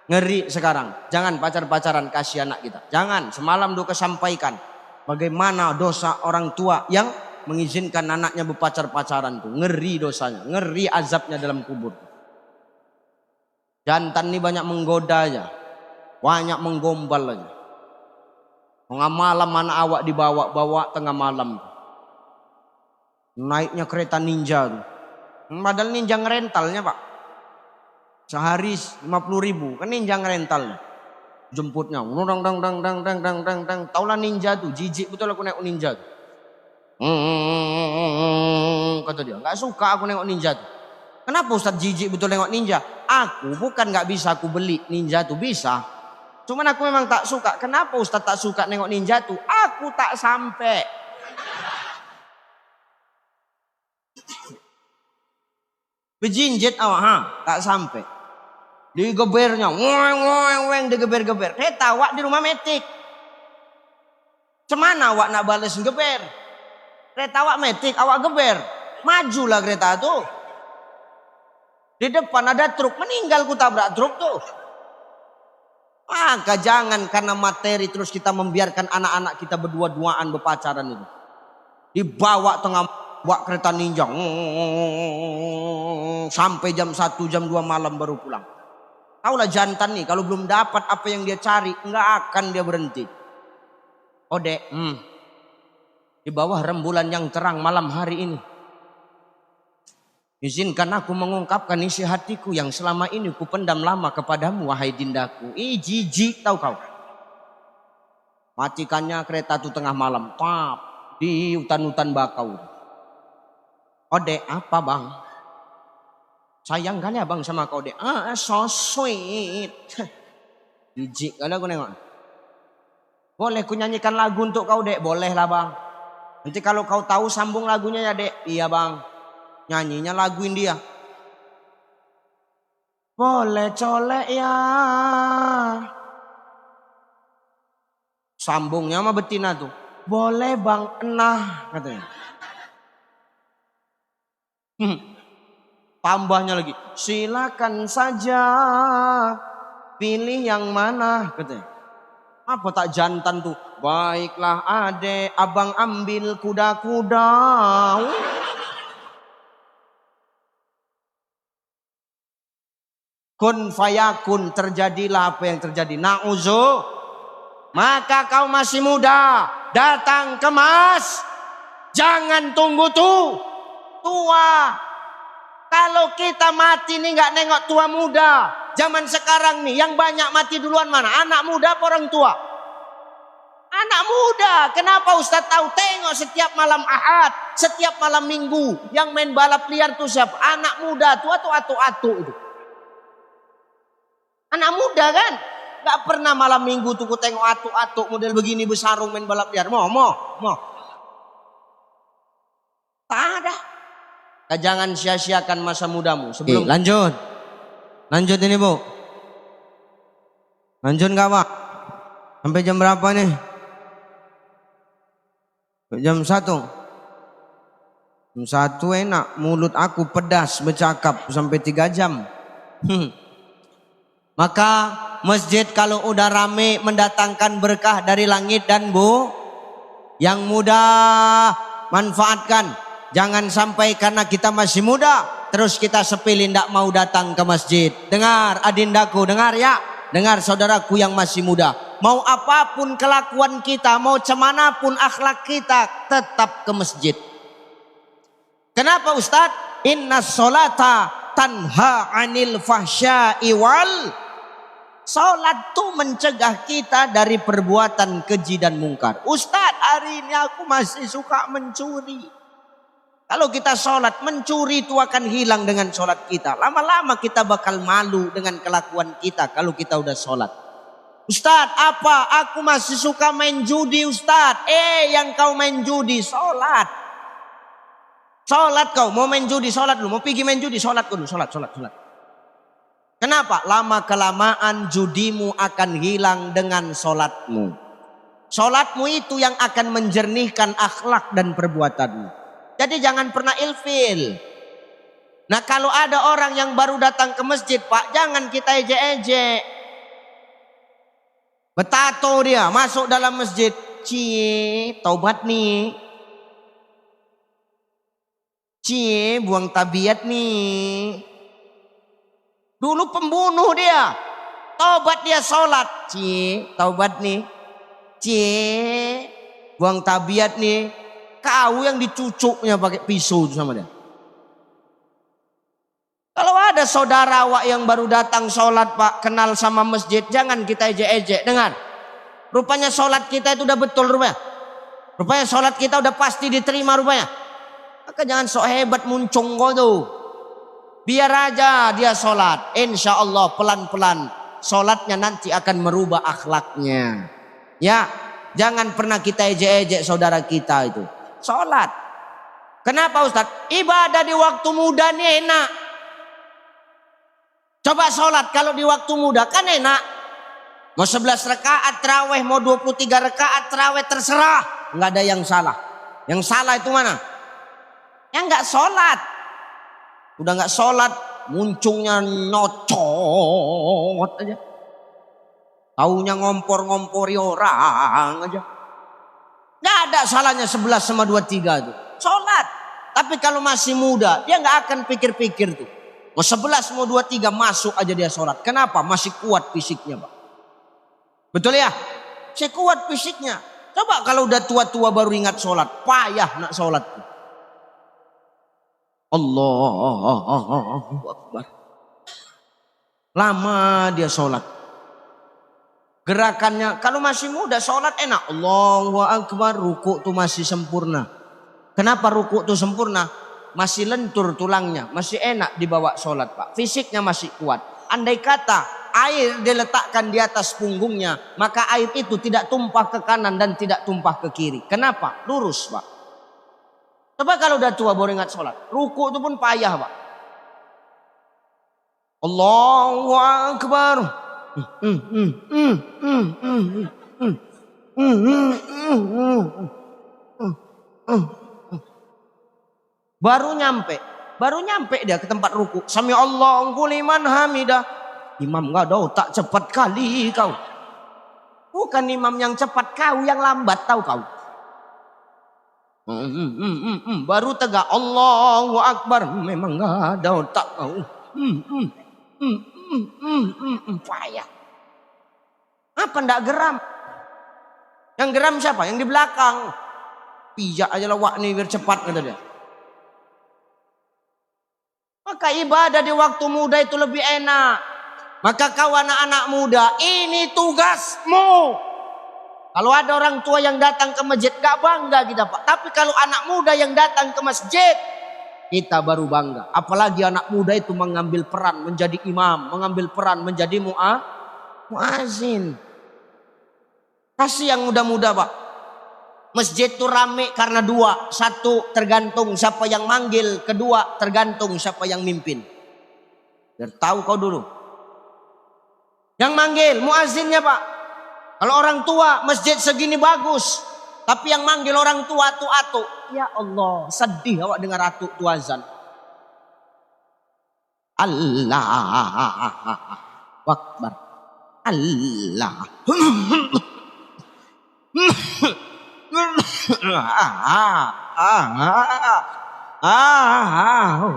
Ngeri sekarang. Jangan pacaran kasih anak kita. Jangan. Semalam Duka sampaikan. Bagaimana dosa orang tua yang mengizinkan anaknya berpacaran tuh. Ngeri dosanya. Ngeri azabnya dalam kubur. Jantan ini banyak menggoda aja. Banyak menggombal aja. Tengah malam mana awak dibawa tengah malam. Naiknya kereta ninja tuh. Padahal ninja ngerentalnya Pak. Sehari 50.000 kan ninja ngerentalnya. Jemputnya. Dang. Taulah ninja tuh. Jijik betul aku naik ninja tuh. Kata dia. Gak suka aku nengok ninja tuh. Kenapa Ustadz jijik betul nengok ninja? Aku bukan gak bisa aku beli ninja tuh bisa. Cuman aku memang tak suka. Kenapa Ustadz tak suka nengok ninja tuh? Aku tak sampai. Bejinjet awak, tak sampai. Digebernya, weng, digeber-geber. Kereta awak di rumah metik. Cemana awak nak bales geber? Kereta awak metik, awak geber. Majulah kereta tuh. Di depan ada truk, meninggal ku tabrak truk tuh. Maka jangan karena materi terus kita membiarkan anak-anak kita berdua-duaan berpacaran itu. Dibawa tengah bawa kereta ninja. Sampai jam 1, jam 2 malam baru pulang. Taulah jantan nih kalau belum dapat apa yang dia cari nggak akan dia berhenti. Ode, di bawah rembulan yang terang malam hari ini. Izinkan aku mengungkapkan isi hatiku yang selama ini ku pendam lama kepadamu wahai dindaku. Jijik tahu kau. Matikannya kereta itu tengah malam. Pap, di hutan-hutan bakau. Ode, apa bang? Sayang kali abang sama kau dek. So sweet. Jijik kali aku nengok. Boleh ku nyanyikan lagu untuk kau dek? Boleh lah bang. Nanti kalau kau tahu sambung lagunya ya dek. Iya bang. Nyanyinya laguin dia. Boleh colek ya. Sambungnya sama betina tuh. Boleh bang enah katanya. Tambahnya lagi. Silakan saja. Pilih yang mana katanya. Apa tak jantan tuh. Baiklah adek abang ambil kuda-kuda. Kun fayakun, terjadilah apa yang terjadi. Na'uzu. Maka kau masih muda, datang kemas. Jangan tunggu tua. Kalau kita mati nih nggak nengok tua muda. Zaman sekarang nih yang banyak mati duluan mana? Anak muda apa orang tua? Anak muda. Kenapa Ustaz tahu? Tengok setiap malam Ahad, setiap malam Minggu yang main balap liar tuh siapa? Anak muda, tua tuh atu-atu itu. Anak muda kan, gak pernah malam minggu tuh ku tengok atuk-atuk model begini bersarung main balap liar. Mau. Tak ada. Jangan sia-siakan masa mudamu. Sebelum lanjut ini bu. Lanjut gak pak? Sampai jam berapa nih? Jam 1. Jam 1 enak. Mulut aku pedas bercakap sampai 3 jam. Maka masjid kalau udah rame mendatangkan berkah dari langit dan yang muda manfaatkan. Jangan sampai karena kita masih muda terus kita sepilih tidak mau datang ke masjid. Dengar adindaku, dengar ya. Dengar saudaraku yang masih muda. Mau apapun kelakuan kita, mau cemanapun akhlak kita, tetap ke masjid. Kenapa Ustadz? Inna sholata tanha anil fahsya'i wal. Sholat tuh mencegah kita dari perbuatan keji dan mungkar. Ustadz, hari ini aku masih suka mencuri. Kalau kita sholat, mencuri itu akan hilang dengan sholat kita. Lama-lama kita bakal malu dengan kelakuan kita kalau kita udah sholat. Ustadz, apa? Aku masih suka main judi Ustadz. Yang kau main judi, sholat. Sholat kau, mau main judi, sholat dulu. Mau pergi main judi, sholat dulu. Sholat. Kenapa? Lama-kelamaan judimu akan hilang dengan sholatmu. Sholatmu itu yang akan menjernihkan akhlak dan perbuatanmu. Jadi jangan pernah ilfil. Nah kalau ada orang yang baru datang ke masjid Pak, jangan kita ejek-ejek. Betato dia masuk dalam masjid. Cie, taubat nih. Cie, buang tabiat nih. Dulu pembunuh dia. Taubat dia sholat. Cie, taubat nih. Cie, buang tabiat nih. Kau yang dicucuknya pakai pisau sama dia. Kalau ada saudara awak yang baru datang sholat Pak, kenal sama masjid, jangan kita ejek-ejek. Dengar, rupanya sholat kita itu udah betul rupanya. Rupanya sholat kita udah pasti diterima rupanya. Maka jangan sok hebat muncung kau tuh. Biar aja dia sholat. Insya Allah pelan-pelan sholatnya nanti akan merubah akhlaknya. Ya, jangan pernah kita ejek-ejek saudara kita itu. Sholat. Kenapa Ustadz? Ibadah di waktu muda ini enak. Coba sholat kalau di waktu muda kan enak. Mau 11 rakaat terawih, mau 23 rakaat terawih, terserah. Nggak ada yang salah. Yang salah itu mana? Yang nggak sholat. Udah nggak sholat, muncungnya nyocot aja. Taunya ngompor-ngompori orang aja. Nggak ada salahnya 11 sama 23 itu. Sholat. Tapi kalau masih muda, dia nggak akan pikir-pikir tuh. Mau 11 mau 23 masuk aja dia sholat. Kenapa? Masih kuat fisiknya Pak. Betul ya? Masih kuat fisiknya. Coba kalau udah tua-tua baru ingat sholat. Payah nak sholat tuh. Allahu Akbar. Lama dia sholat. Gerakannya kalau masih muda sholat enak. Allahu Akbar, ruku tuh masih sempurna. Kenapa ruku tuh sempurna? Masih lentur tulangnya, masih enak dibawa sholat Pak. Fisiknya masih kuat. Andai kata air diletakkan di atas punggungnya, maka air itu tidak tumpah ke kanan dan tidak tumpah ke kiri. Kenapa? Lurus Pak. Coba kalau udah tua baru ingat sholat. Ruku itu pun payah Pak. Allahu Akbar. Baru nyampe dia ke tempat ruku. Sami Allahu liman hamidah. Imam nggak ada otak cepat kali kau. Bukan imam yang cepat, kau yang lambat tahu kau. Baru tegak Allahu Akbar. Memang nggak ada otak kau. Payah. Apa ndak geram? Yang geram siapa? Yang di belakang. Pijak aja lawak nih biar cepat kata dia. Maka ibadah di waktu muda itu lebih enak. Maka kau anak-anak muda, ini tugasmu. Kalau ada orang tua yang datang ke masjid gak bangga kita Pak. Tapi kalau anak muda yang datang ke masjid, kita baru bangga. Apalagi anak muda itu mengambil peran menjadi imam, mengambil peran menjadi muazin. Kasih yang muda-muda Pak. Masjid itu rame karena dua. Satu, tergantung siapa yang manggil. Kedua, tergantung siapa yang mimpin. Biar tahu kau dulu. Yang manggil muazinnya Pak. Kalau orang tua masjid segini bagus. Tapi yang manggil orang tua atu-atu. Ya Allah, sedih awak dengar atu tu azan. Allah. Akbar. Allah.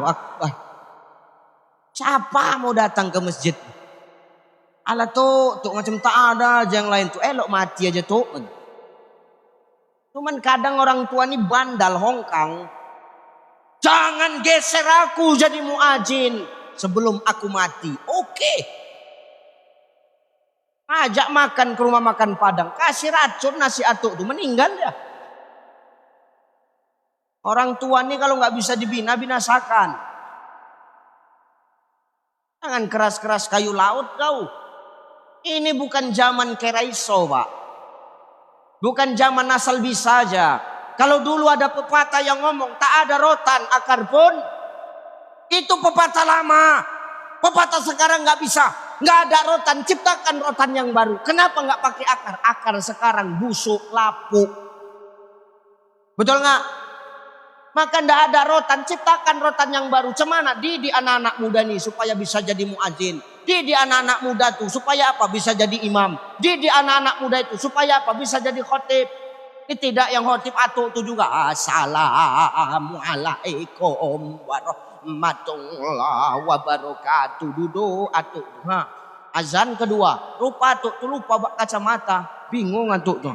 Akbar. Siapa mau datang ke masjid? Alah tuh macam tak ada aja yang lain tuh. Elok mati aja tuh. Cuman kadang orang tua ini bandal hongkang. Jangan geser aku jadi muadzin sebelum aku mati. Oke. Ajak makan ke rumah makan Padang. Kasih racun nasi atuk tuh meninggal ya. Orang tua ini kalau nggak bisa dibina, binasakan. Jangan keras-keras kayu laut kau. Ini bukan zaman keraiso, Pak. Bukan zaman asal bisa aja. Kalau dulu ada pepatah yang ngomong tak ada rotan akar pun, itu pepatah lama. Pepatah sekarang nggak bisa, nggak ada rotan, ciptakan rotan yang baru. Kenapa nggak pakai akar? Akar sekarang busuk, lapuk. Betul nggak? Maka nggak ada rotan, ciptakan rotan yang baru. Cemana? Didik anak-anak muda nih supaya bisa jadi muadzin. Didik anak-anak muda tuh supaya apa? Bisa jadi imam. Didik anak-anak muda itu supaya apa? Bisa jadi khotib. Ini tidak yang khotib atuk itu juga. Assalamualaikum warahmatullahi wabarakatuh. Duduk atuk. Azan kedua. Lupa atuk tuh, lupa kacamata. Bingung atuk tuh.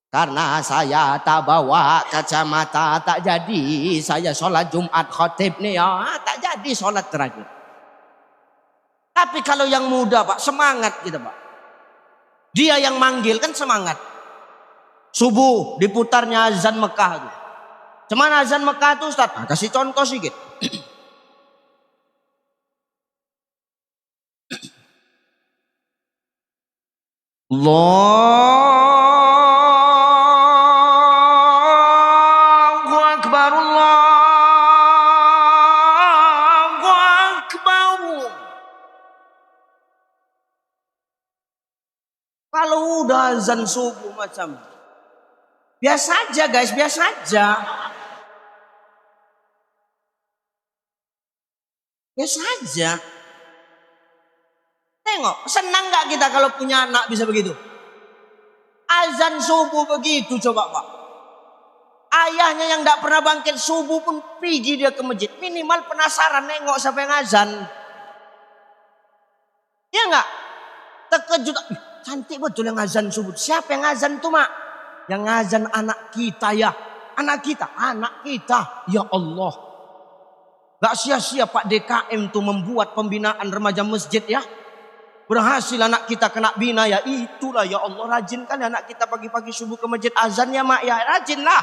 Karena saya tak bawa kacamata, tak jadi saya sholat Jumat khotib nih ya, tak jadi sholat terakhir. Tapi kalau yang muda Pak, semangat gitu Pak. Dia yang manggil kan semangat. Subuh diputarnya azan Mekah itu. Cuman azan Mekah itu Ustaz, kasih contoh sedikit. Allahu Akbar, Allahu Akbar. Kalau udah azan subuh macam biasa aja guys, biasa aja. Biasa aja. Tengok, senang gak kita kalau punya anak bisa begitu? Azan subuh begitu coba Pak. Ayahnya yang gak pernah bangkit subuh pun pergi dia ke masjid. Minimal penasaran nengok siapa yang azan. Ya gak? Terkejut. Cantik betul yang azan subuh. Siapa yang azan tuh Mak? Yang azan anak kita ya. Anak kita. Anak kita. Ya Allah. Gak sia-sia Pak DKM tuh membuat pembinaan remaja masjid ya. Berhasil anak kita kena bina ya. Itulah ya Allah, rajin kan anak kita pagi-pagi subuh ke masjid azan ya Mak ya. Rajin lah.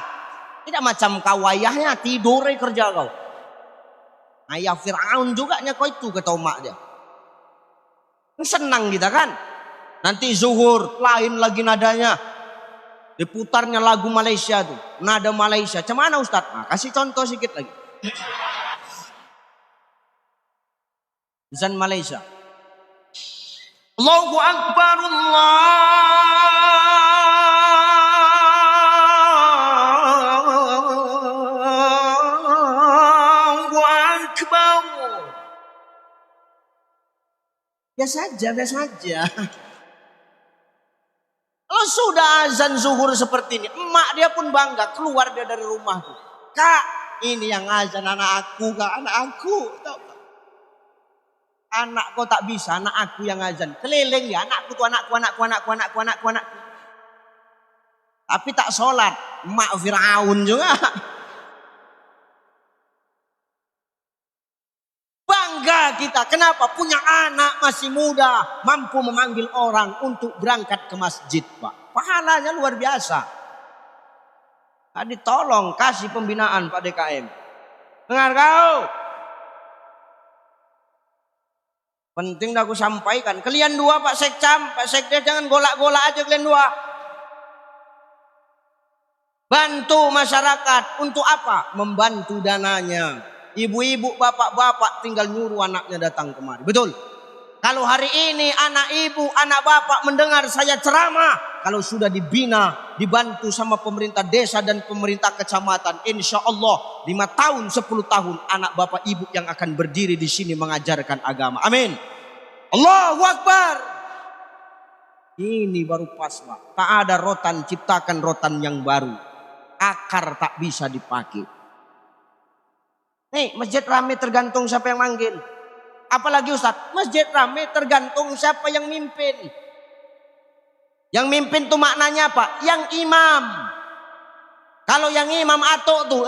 Tidak macam kau ayahnya tidur kerja kau. Ayah Fir'aun juga kau itu kata mak dia. Senang kita kan. Nanti zuhur lain lagi nadanya. Diputarnya lagu Malaysia tuh. Nada Malaysia. Cemana Ustaz? Nah, kasih contoh sedikit lagi. Azan Malaysia. Allahu Akbar, Allahu Akbar. Biasa aja, biasa aja. Kalau sudah azan zuhur seperti ini, emak dia pun bangga, keluar dia dari rumah tuh. Kak, ini yang azan anak aku, Kak, anak aku. Anak kau tak bisa, anak aku yang azan. Keliling ya, anakku tuh anakku. Tapi tak sholat, mak Fir'aun juga. Bangga kita, kenapa? Punya anak masih muda, mampu memanggil orang untuk berangkat ke masjid Pak. Pahalanya luar biasa. Tadi tolong kasih pembinaan Pak DKM. Dengar kau? Penting dah aku sampaikan. Kalian dua Pak Sekcam, Pak Sekda jangan golak-golak aja kalian dua. Bantu masyarakat untuk apa? Membantu dananya. Ibu-ibu, bapak-bapak tinggal nyuruh anaknya datang kemari. Betul? Kalau hari ini anak ibu, anak bapak mendengar saya ceramah, kalau sudah dibina, dibantu sama pemerintah desa dan pemerintah kecamatan, insya Allah 5 tahun, 10 tahun anak bapak ibu yang akan berdiri di sini mengajarkan agama. Amin. Allahu Akbar. Ini baru pas, Pak. Tak ada rotan, ciptakan rotan yang baru. Akar tak bisa dipakai. Nih, masjid rame tergantung siapa yang manggil. Apalagi Ustaz, masjid rame tergantung siapa yang mimpin. Yang mimpin tuh maknanya apa? Yang imam. Kalau yang imam atuk tuh,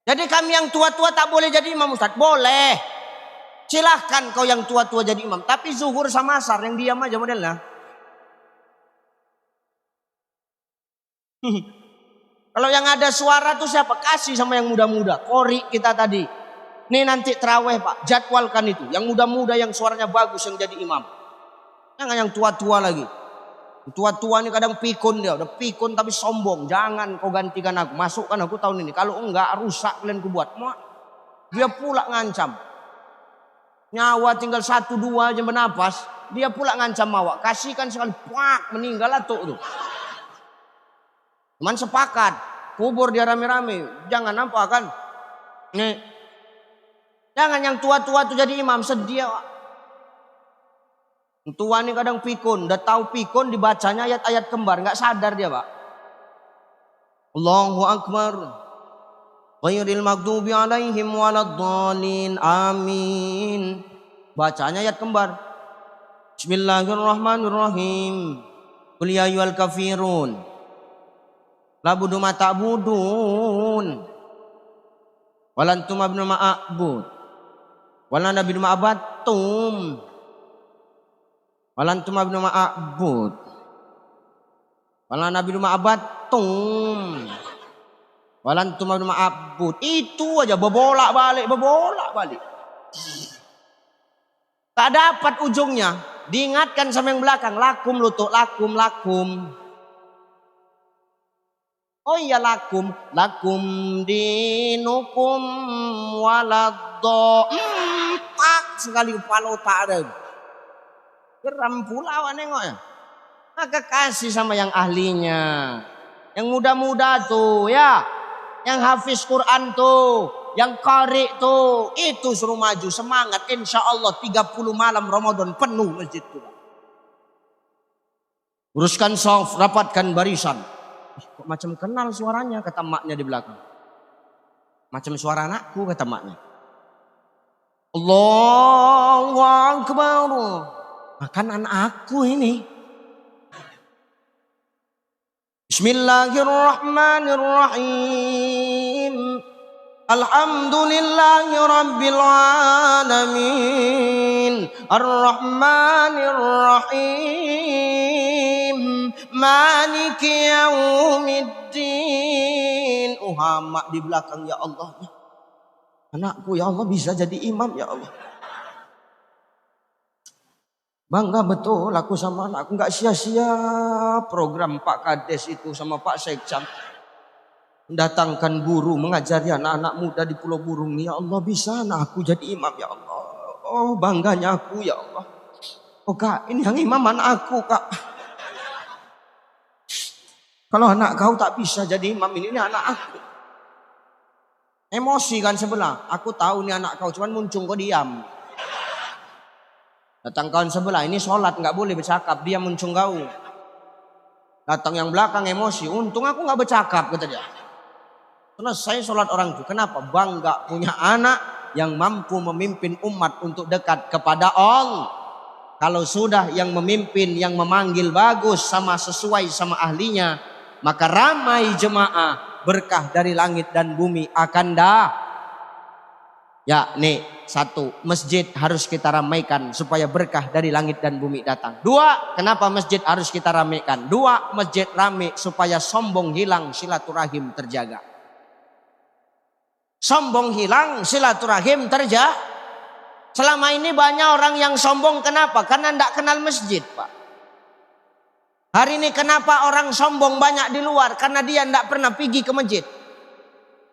jadi kami yang tua-tua tak boleh jadi imam Ustaz? Boleh. Silahkan kau yang tua-tua jadi imam. Tapi zuhur sama asar yang diam aja modelnya. Kalau yang ada suara tuh siapa? Kasih sama yang muda-muda. Kori kita tadi. Nih nanti terawih Pak. Jadwalkan itu. Yang muda-muda yang suaranya bagus yang jadi imam. Jangan yang tua-tua lagi. Tua-tua ini kadang pikun dia. Udah pikun tapi sombong. Jangan kau gantikan aku. Masukkan aku tahun ini. Kalau enggak rusak kalian ku buat. Dia pula ngancam. Nyawa tinggal 1-2 aja bernapas. Dia pula ngancam awak. Kasihkan sekali. Pak meninggal atuk tuh. Cuman sepakat, kubur dia rame-rame. Jangan nampak kan? Nih. Jangan yang tua-tua tuh jadi imam, sedih. Tua ini kadang pikun, udah tahu pikun dibacanya ayat-ayat kembar, nggak sadar dia Pak. Allahu Akbar. Ghairil maghdubi alaihim waladdallin. Amin. Bacanya ayat kembar. Bismillahirrahmanirrahim. Qul ya ayyuhal kafirun. Labudu ma ta'budun. Walantum abnu ma'abud. Walan nabidu ma'abattum. Walantum abnu ma'abud. Walan nabidu ma'abattum. Walantum abnu ma'abud. Itu aja bebolak balik. Tak dapat ujungnya. Diingatkan sama yang belakang. Lakum lutuk, lakum. Oh iya lakum dinukum waladdo. Tak sekali kepala otak ada. Geram pula awak nengok ya. Maka kasih sama yang ahlinya. Yang muda-muda tuh ya. Yang hafiz Quran tuh. Yang qari tuh. Itu suruh maju semangat. Insya Allah 30 malam Ramadan penuh masjid tuh. Uruskan shaf, rapatkan barisan. Kok macam kenal suaranya, kata maknya di belakang. Macam suara anakku, kata maknya. Allahu Akbar. Makan anak aku ini. Bismillahirrahmanirrahim. Alhamdulillahi rabbil alamin. Ar-Rahmanir-Rahim. Maliki yaumiddin. Hamak di belakang, ya Allah. Anakku ya Allah bisa jadi imam ya Allah. Bangga betul aku sama anakku. Gak sia-sia program Pak Kades itu sama Pak Sekcam. Mendatangkan guru mengajari anak-anak muda di Pulau Burung. Ya Allah bisa anakku jadi imam ya Allah. Oh bangganya aku ya Allah. Oh Kak ini yang imam anak aku Kak. Kalau anak kau tak bisa jadi imam ini anak aku. Emosi kan sebelah. Aku tahu nih anak kau cuman muncung kau diam. Datang kawan sebelah ini sholat nggak boleh bercakap. Dia muncung kau. Datang yang belakang emosi. Untung aku nggak bercakap kata dia. Selesai sholat orang itu. Kenapa? Bangga punya anak yang mampu memimpin umat untuk dekat kepada Allah. Kalau sudah yang memimpin, yang memanggil bagus sama sesuai sama ahlinya, maka ramai jemaah, berkah dari langit dan bumi akan dah. Ya nih satu, masjid harus kita ramaikan supaya berkah dari langit dan bumi datang. Dua, kenapa masjid harus kita ramaikan? Dua, masjid ramai supaya sombong hilang, silaturahim terjaga. Sombong hilang, silaturahim terjaga. Selama ini banyak orang yang sombong, kenapa? Karena tidak kenal masjid Pak. Hari ini kenapa orang sombong banyak di luar? Karena dia tidak pernah pergi ke masjid.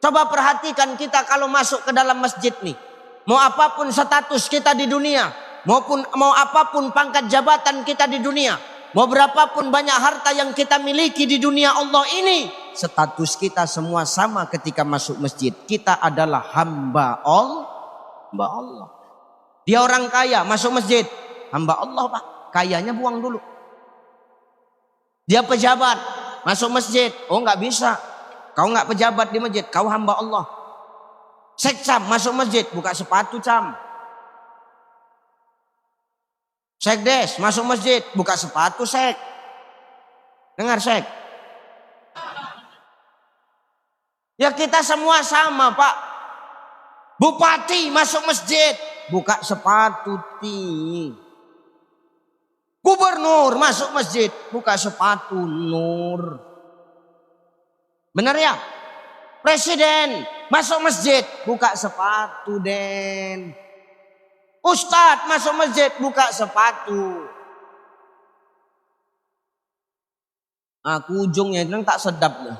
Coba perhatikan kita kalau masuk ke dalam masjid nih. Mau apapun status kita di dunia, mau apapun pangkat jabatan kita di dunia, mau berapapun banyak harta yang kita miliki di dunia Allah ini, status kita semua sama ketika masuk masjid. Kita adalah hamba Allah. Dia orang kaya masuk masjid, hamba Allah Pak. Kayanya buang dulu. Dia pejabat masuk masjid, oh nggak bisa. Kau nggak pejabat di masjid, kau hamba Allah. Sekcam masuk masjid, buka sepatu cam. Sekdes masuk masjid, buka sepatu sek. Dengar sek. Ya kita semua sama Pak. Bupati masuk masjid, buka sepatu ti. Gubernur masuk masjid, buka sepatu nur. Benar ya? Presiden masuk masjid, buka sepatu den. Ustadz masuk masjid, buka sepatu. Aku ujungnya itu tak sedap nih.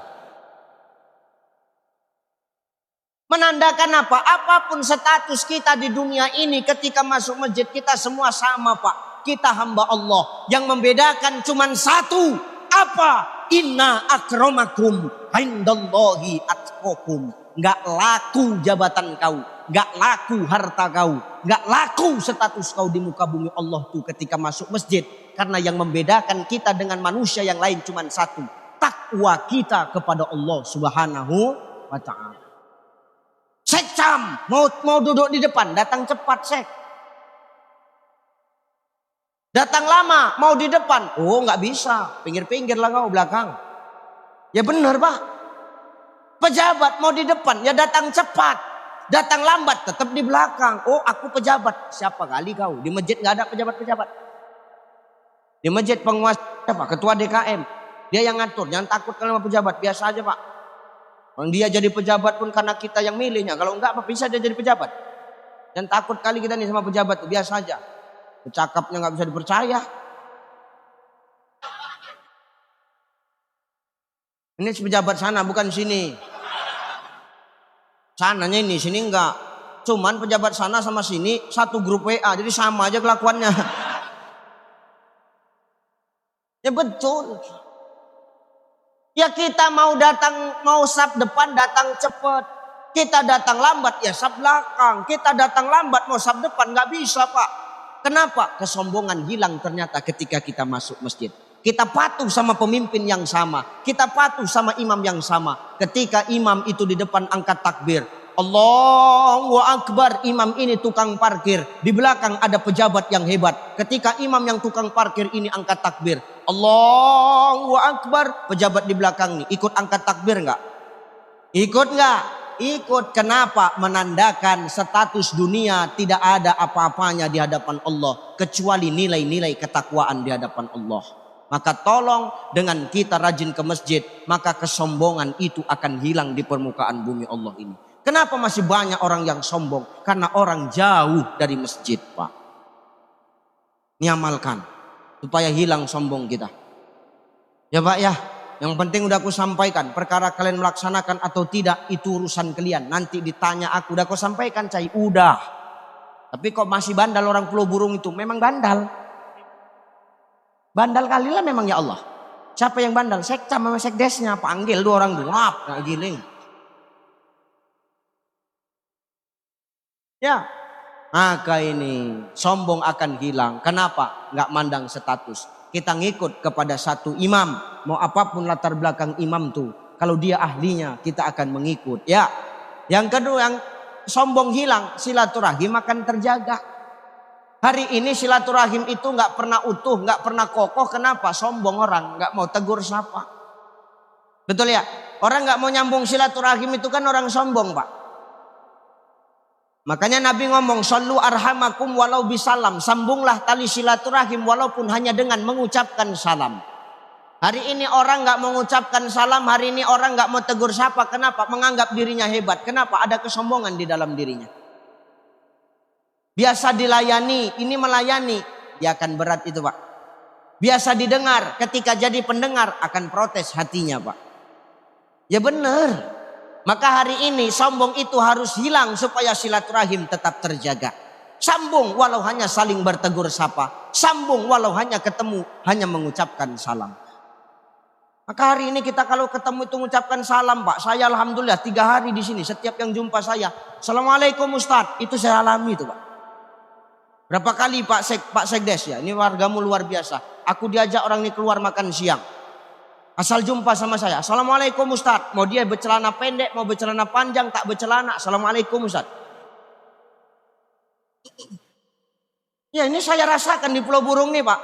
Menandakan apa? Apapun status kita di dunia ini, ketika masuk masjid kita semua sama Pak. Kita hamba Allah. Yang membedakan cuma satu. Apa? Inna akramakum indallahi atqakum. Nggak laku jabatan kau, nggak laku harta kau, nggak laku status kau di muka bumi Allah tuh ketika masuk masjid. Karena yang membedakan kita dengan manusia yang lain cuma satu, takwa kita kepada Allah Subhanahu wa ta'ala. Sekcam mau duduk di depan, datang cepat sek. Datang lama, mau di depan. Oh nggak bisa, pinggir-pinggir lah kau belakang. Ya benar Pak. Pejabat mau di depan, ya datang cepat. Datang lambat, tetap di belakang. Oh aku pejabat. Siapa kali kau? Di masjid nggak ada pejabat-pejabat. Di masjid penguasa apa? Ketua DKM. Dia yang ngatur, jangan takut kalau sama pejabat. Biasa aja Pak. Kalau dia jadi pejabat pun karena kita yang milihnya. Kalau enggak apa bisa dia jadi pejabat. Jangan takut kali kita nih sama pejabat, biasa aja. Cakapnya nggak bisa dipercaya. Ini pejabat sana bukan sini. Sananya ini, sini enggak. Cuman pejabat sana sama sini satu grup WA, jadi sama aja kelakuannya. Ya betul. Ya kita mau datang, mau sab depan datang cepat. Kita datang lambat ya sab belakang. Kita datang lambat mau sab depan nggak bisa Pak. Kenapa? Kesombongan hilang ternyata ketika kita masuk masjid. Kita patuh sama pemimpin yang sama. Kita patuh sama imam yang sama. Ketika imam itu di depan angkat takbir. Allahu Akbar. Imam ini tukang parkir. Di belakang ada pejabat yang hebat. Ketika imam yang tukang parkir ini angkat takbir. Allahu Akbar. Pejabat di belakang nih ikut angkat takbir enggak? Ikut enggak? Ikut. Kenapa? Menandakan status dunia tidak ada apa-apanya di hadapan Allah kecuali nilai-nilai ketakwaan di hadapan Allah. Maka tolong dengan kita rajin ke masjid, maka kesombongan itu akan hilang di permukaan bumi Allah ini. Kenapa masih banyak orang yang sombong? Karena orang jauh dari masjid Pak. Niamalkan supaya hilang sombong kita. Ya Pak ya. Yang penting udah aku sampaikan. Perkara kalian melaksanakan atau tidak itu urusan kalian. Nanti ditanya aku udah aku sampaikan cai. Udah. Tapi kok masih bandal orang Pulau Burung itu. Memang bandal. Bandal kali lah memang ya Allah. Siapa yang bandal? Sekcam sama sekdesnya. Panggil dua orang duap. Nah giling. Ya. Maka ini sombong akan hilang. Kenapa? Nggak mandang status. Kita ngikut kepada satu imam. Mau apapun latar belakang imam tuh. Kalau dia ahlinya kita akan mengikut. Ya. Yang kedua yang sombong hilang. Silaturahim akan terjaga. Hari ini silaturahim itu gak pernah utuh. Gak pernah kokoh. Kenapa? Sombong orang. Gak mau tegur siapa. Betul ya? Orang gak mau nyambung silaturahim itu kan orang sombong Pak. Makanya Nabi ngomong, "Shallu arhamakum walau bisalam." Sambunglah tali silaturahim walaupun hanya dengan mengucapkan salam. Hari ini orang nggak mengucapkan salam, hari ini orang nggak mau tegur sapa. Kenapa? Menganggap dirinya hebat. Kenapa? Ada kesombongan di dalam dirinya. Biasa dilayani, ini melayani, dia akan berat itu Pak. Biasa didengar, ketika jadi pendengar akan protes hatinya Pak. Ya benar. Maka hari ini sombong itu harus hilang supaya silaturahim tetap terjaga. Sambung walau hanya saling bertegur sapa. Sambung walau hanya ketemu, hanya mengucapkan salam. Maka hari ini kita kalau ketemu itu mengucapkan salam, Pak. Saya alhamdulillah 3 hari di sini. Setiap yang jumpa saya, Assalamualaikum Ustaz. Itu saya alami itu, Pak. Berapa kali Pak Sekdes ya. Ini wargamu luar biasa. Aku diajak orang ini keluar makan siang. Asal jumpa sama saya. Assalamualaikum Ustaz. Mau dia bercelana pendek, mau bercelana panjang, tak bercelana. Assalamualaikum Ustaz. Ya ini saya rasakan di Pulau Burung nih, Pak.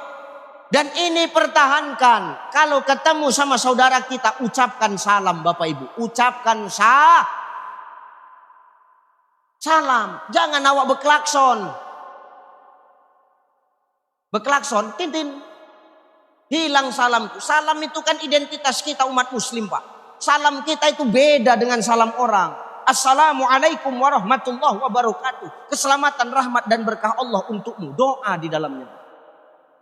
Dan ini pertahankan. Kalau ketemu sama saudara kita, ucapkan salam Bapak Ibu. Ucapkan salam. Jangan awak berklakson. Berklakson, tintin. Hilang salam. Salam itu kan identitas kita umat muslim, Pak. Salam kita itu beda dengan salam orang. Assalamualaikum warahmatullahi wabarakatuh. Keselamatan, rahmat dan berkah Allah untukmu. Doa di dalamnya.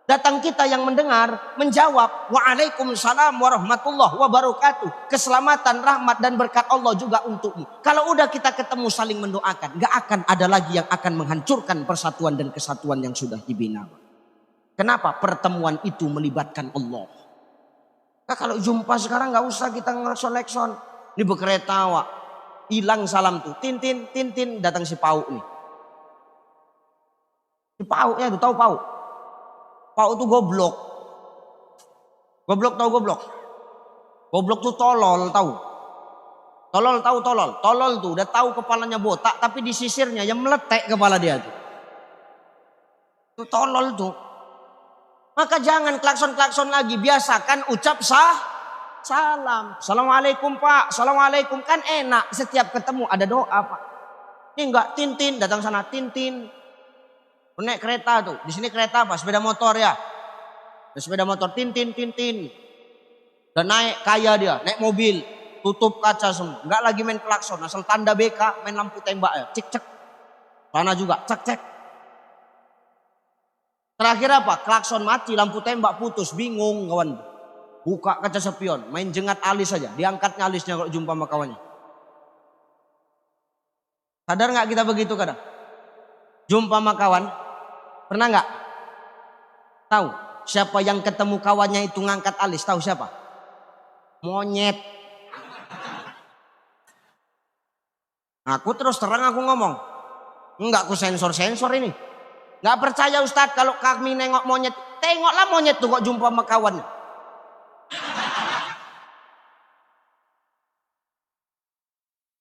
Datang kita yang mendengar, menjawab, Waalaikumsalam warahmatullahi wabarakatuh. Keselamatan, rahmat dan berkat Allah juga untukmu. Kalau udah kita ketemu saling mendoakan, gak akan ada lagi yang akan menghancurkan persatuan dan kesatuan yang sudah dibina. Kenapa? Pertemuan itu melibatkan Allah. Nah, kalau jumpa sekarang gak usah kita ngelekson-lekson. Ini berkereta, Wak. Hilang salam tuh. Tintin, tintin, datang si Pauk nih. Si Pauk ya, tahu Pauk? Pauk tuh goblok. Goblok tahu goblok? Goblok tuh tolol tahu. Tolol tahu tolol. Tolol tuh udah tahu kepalanya botak tapi di sisirnya yang meletek kepala dia tuh. Itu tolol tuh. Maka jangan klakson-klakson lagi. Biasakan ucap salam. Assalamualaikum Pak. Assalamualaikum. Kan enak. Setiap ketemu ada doa Pak. Ini enggak tintin. Datang sana tintin. Naik kereta tuh. Di sini kereta apa? Sepeda motor ya. Ada sepeda motor tintin. Dan naik kaya dia. Naik mobil. Tutup kaca semua. Enggak lagi main klakson. Asal tanda BK. Main lampu tembak ya. Cek cek. Sana juga. Cek. Terakhir apa? Klakson mati. Lampu tembak putus. Bingung kawan. Buka kaca spion. Main jengat alis saja. Diangkatnya alisnya kalau jumpa sama kawannya. Sadar nggak kita begitu kadang? Jumpa sama kawan. Pernah nggak? Tahu siapa yang ketemu kawannya itu ngangkat alis? Tahu siapa? Monyet. Aku terus terang aku ngomong. Enggak aku sensor ini. Nggak percaya Ustadz kalau kami nengok monyet. Tengoklah monyet tuh kok jumpa sama kawan.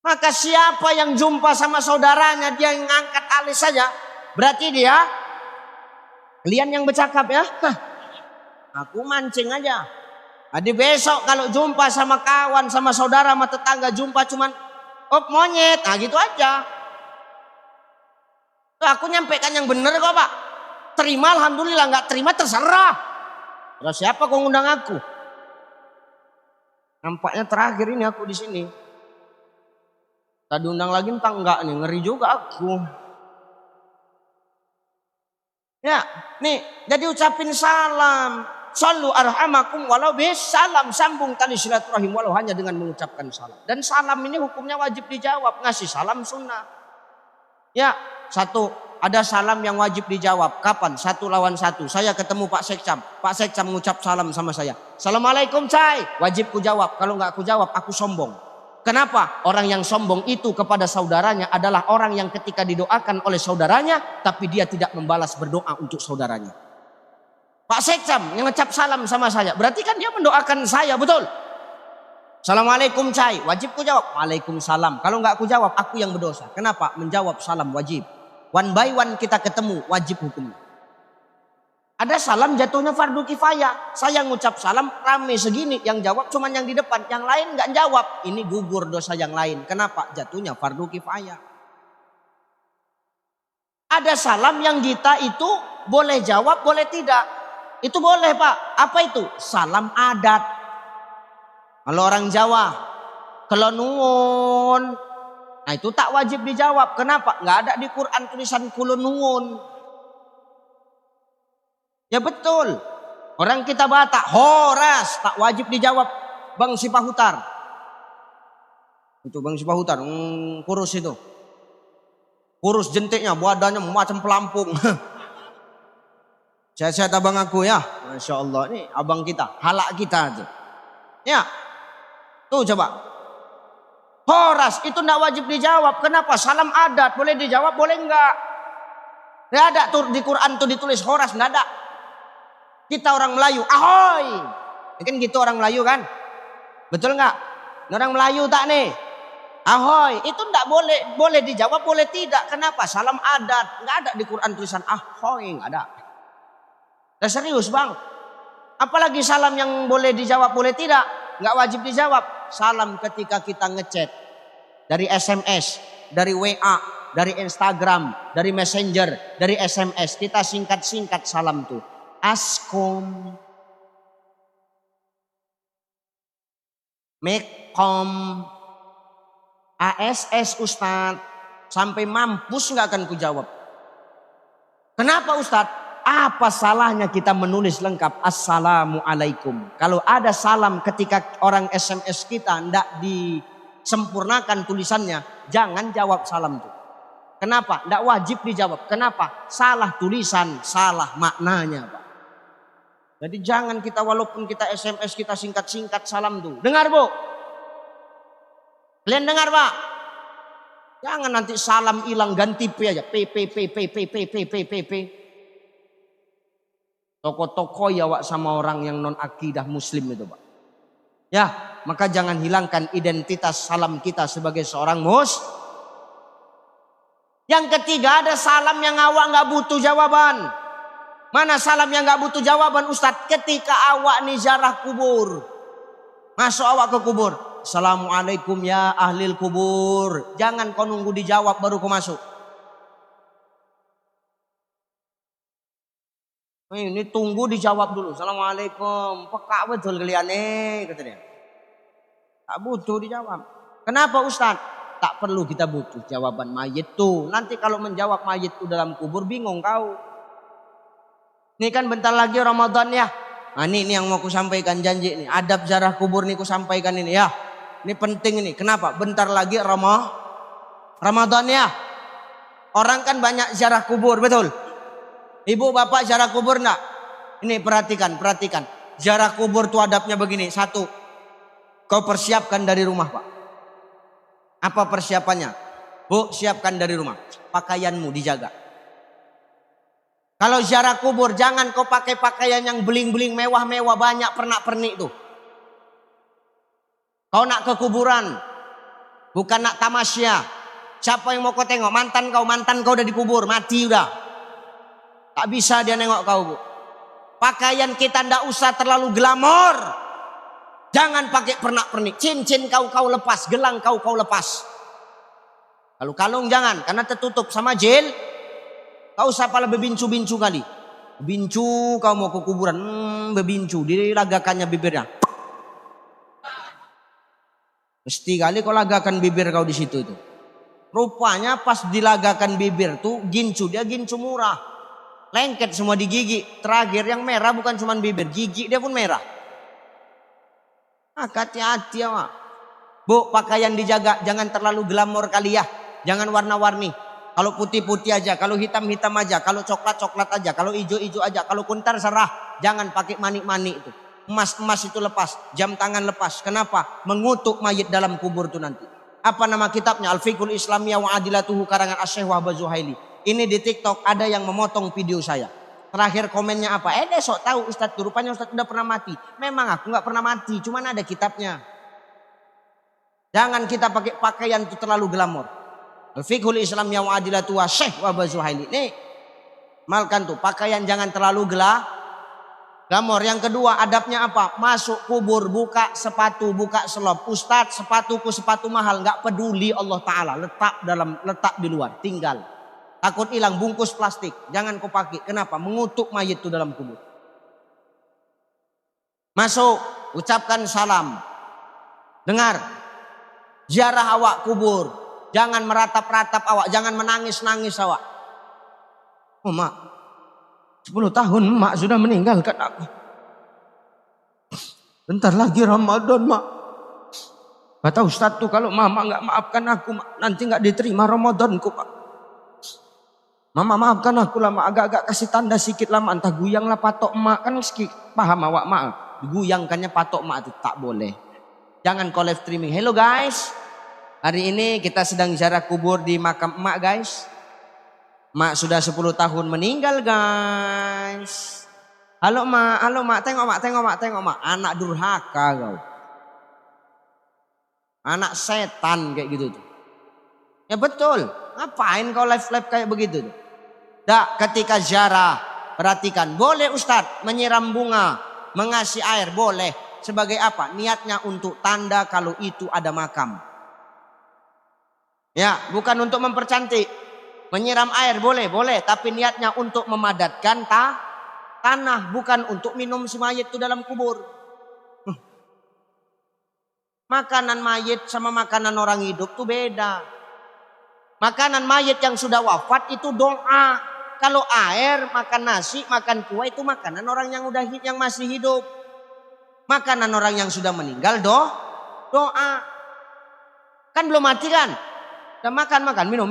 Maka siapa yang jumpa sama saudaranya dia yang ngangkat alis saja. Berarti dia kalian yang bercakap ya. Aku mancing aja. Jadi besok kalau jumpa sama kawan, sama saudara, sama tetangga jumpa cuman monyet. Nah gitu aja. Tuh, aku nyampaikan yang benar kok Pak. Terima alhamdulillah, nggak terima terserah. Terus siapa kau ngundang aku? Nampaknya terakhir ini aku di sini. Tadi undang lagi entah enggak nih, ngeri juga aku. Ya, nih, jadi ucapin salam. Sallu arhamakum walau salam, sambung tali silaturahim walau hanya dengan mengucapkan salam. Dan salam ini hukumnya wajib dijawab, ngasih salam sunnah. Ya, satu, ada salam yang wajib dijawab. Kapan? 1 lawan 1. Saya ketemu Pak Sekcam. Pak Sekcam mengucap salam sama saya. Assalamualaikum Cai. Wajib ku jawab. Kalau enggak aku jawab, aku sombong. Kenapa? Orang yang sombong itu kepada saudaranya adalah orang yang ketika didoakan oleh saudaranya, tapi dia tidak membalas berdoa untuk saudaranya. Pak Sekcam yang ngecap salam sama saya, berarti kan dia mendoakan saya, betul? Assalamualaikum Cai, wajib ku jawab. Waalaikumsalam. Kalau nggak aku jawab, aku yang berdosa. Kenapa? Menjawab salam wajib. One by one kita ketemu, wajib hukumnya. Ada salam jatuhnya fardu kifayah. Saya ngucap salam rame segini, yang jawab cuman yang di depan, yang lain nggak jawab. Ini gugur dosa yang lain. Kenapa? Jatuhnya fardu kifayah. Ada salam yang kita itu boleh jawab, boleh tidak. Itu boleh Pak. Apa itu? Salam adat. Kalau orang Jawa, kalau nuwun, nah itu tak wajib dijawab. Kenapa? Nggak ada di Quran tulisan kulun nuwun. Ya betul. Orang kita Batak, horas, tak wajib dijawab Bang Sipahutar. Itu Bang Sipahutan, kurus itu. Kurus jentiknya, badannya macam pelampung. Sehat-sehat abang aku ya. Masya Allah, ini abang kita, halak kita tuh. Ya, tuh coba. Horas itu enggak wajib dijawab. Kenapa? Salam adat, boleh dijawab, boleh enggak? Enggak ada tuh di Quran tuh ditulis horas, enggak ada. Kita orang Melayu, ahoy. Kan gitu orang Melayu kan? Betul enggak? Orang Melayu tak nih? Ahoy, itu enggak boleh, boleh dijawab, boleh tidak. Kenapa? Salam adat, enggak ada di Quran tulisan ahoy, enggak ada. Nah, serius bang, apalagi salam yang boleh dijawab boleh tidak, nggak wajib dijawab. Salam ketika kita ngechat dari SMS, dari WA, dari Instagram, dari Messenger, dari SMS, kita singkat-singkat salam tuh. Askom, Mekom, ASS Ustadz, sampai mampus nggak akan kujawab. Kenapa Ustadz? Apa salahnya kita menulis lengkap Assalamualaikum. Kalau ada salam ketika orang SMS kita tidak disempurnakan tulisannya, jangan jawab salam itu. Kenapa? Tidak wajib dijawab. Kenapa? Salah tulisan, salah maknanya Pak. Jadi jangan kita walaupun kita SMS kita singkat-singkat salam tuh. Dengar Bu? Kalian dengar Pak? Jangan nanti salam hilang ganti P aja. P. Toko-toko ya Wak sama orang yang non akidah muslim itu Pak. Ya, maka jangan hilangkan identitas salam kita sebagai seorang Yang ketiga ada salam yang awak nggak butuh jawaban. Mana salam yang nggak butuh jawaban Ustadz? Ketika awak nih ziarah kubur, masuk awak ke kubur, Assalamualaikum ya ahlil kubur. Jangan kau nunggu dijawab baru kau masuk. Ini tunggu dijawab dulu. Assalamualaikum. Peka betul kalian kata dia. Tak butuh dijawab. Kenapa Ustaz? Tak perlu kita butuh jawaban mayit tuh. Nanti kalau menjawab mayit tuh dalam kubur bingung kau. Ini kan bentar lagi Ramadan ya. Nah ini yang mau ku sampaikan janji ini. Adab ziarah kubur nih ku sampaikan ini ya. Ini penting ini. Kenapa? Bentar lagi Ramadan ya. Orang kan banyak ziarah kubur, betul? Ibu bapak ziarah kubur enggak? Ini perhatikan. Ziarah kubur tuh adabnya begini. Satu, kau persiapkan dari rumah Pak. Apa persiapannya? Bu, siapkan dari rumah. Pakaianmu dijaga. Kalau ziarah kubur jangan kau pakai pakaian yang beling-beling mewah-mewah banyak pernak-pernik tuh. Kau nak ke kuburan, bukan nak tamasya. Siapa yang mau kau tengok? Mantan kau udah dikubur, mati udah. Tak bisa dia nengok kau Bu. Pakaian kita ndak usah terlalu glamor. Jangan pakai pernak-pernik. Cincin kau lepas, gelang kau lepas. Kalau kalung jangan, karena tertutup sama jil. Kau usah pala bebincu-bincu kali. Bincu kau mau ke kuburan, bebincu, dilagakannya bibirnya. Mesti kali kau lagakan bibir kau di situ itu. Rupanya pas dilagakan bibir tuh gincu, dia gincu murah. Lengket semua di gigi. Terakhir yang merah bukan cuma bibir, gigi dia pun merah. Hati-hati ya Mak. Bu, pakaian dijaga, jangan terlalu glamor kali ya. Jangan warna-warni. Kalau putih-putih aja, kalau hitam-hitam aja, kalau coklat-coklat aja, kalau hijau-hijau aja, kalau kuntar serah. Jangan pakai manik-manik itu. Emas-emas itu lepas, jam tangan lepas. Kenapa? Mengutuk mayit dalam kubur itu nanti. Apa nama kitabnya? Al-Fiqhul Islamiyah wa Adilatuhu karangan Asy-Syaikh Wahbah Zuhaili. Ini di TikTok ada yang memotong video saya. Terakhir komennya apa? Dia sok tahu Ustadz, rupanya Ustadz udah pernah mati. Memang aku nggak pernah mati, cuman ada kitabnya. Jangan kita pakai pakaian itu terlalu glamor. Al-Fiqhul Islamiyah wa Adilatuhu Asy-Syaikh Wahbah Zuhaili. Nih, malkan tuh pakaian jangan terlalu glamor. Yang kedua adabnya apa? Masuk kubur buka sepatu, buka selop. Ustadz sepatuku sepatu mahal, nggak peduli Allah Taala. Letak di luar, tinggal. Takut hilang, bungkus plastik. Jangan kau pakai. Kenapa? Mengutuk mayit itu dalam kubur. Masuk, ucapkan salam. Dengar. Ziarah awak kubur. Jangan meratap-ratap awak. Jangan menangis-nangis awak. Oh Mak, 10 tahun Mak sudah meninggalkan aku. Bentar lagi Ramadan Mak. Kata Ustadz tuh kalau mama nggak maafkan aku nanti nggak diterima Ramadanku Pak. Mama maafkan aku lah, agak-agak kasih tanda sedikit lama, entah guyang lah patok emak kan paham awak mak. Guyangkannya patok emak itu tak boleh. Jangan kau live streaming. Hello guys, hari ini kita sedang ziarah kubur di makam emak guys. Mak sudah 10 tahun meninggal guys. Halo mak, tengok mak, anak durhaka kau. Anak setan kayak gitu tuh. Ya betul. Ngapain kau live kayak begitu tuh? Dak, ketika ziarah perhatikan. Boleh Ustadz menyiram bunga, mengasih air boleh. Sebagai apa? Niatnya untuk tanda kalau itu ada makam. Ya, bukan untuk mempercantik. Menyiram air boleh. Tapi niatnya untuk memadatkan tanah. Bukan untuk minum si mayit itu dalam kubur. Makanan mayit sama makanan orang hidup tuh beda. Makanan mayit yang sudah wafat itu doa. Kalau air, makan nasi, makan kuah itu makanan orang yang masih hidup. Makanan orang yang sudah meninggal doa. Kan belum mati kan? Dan makan, minum.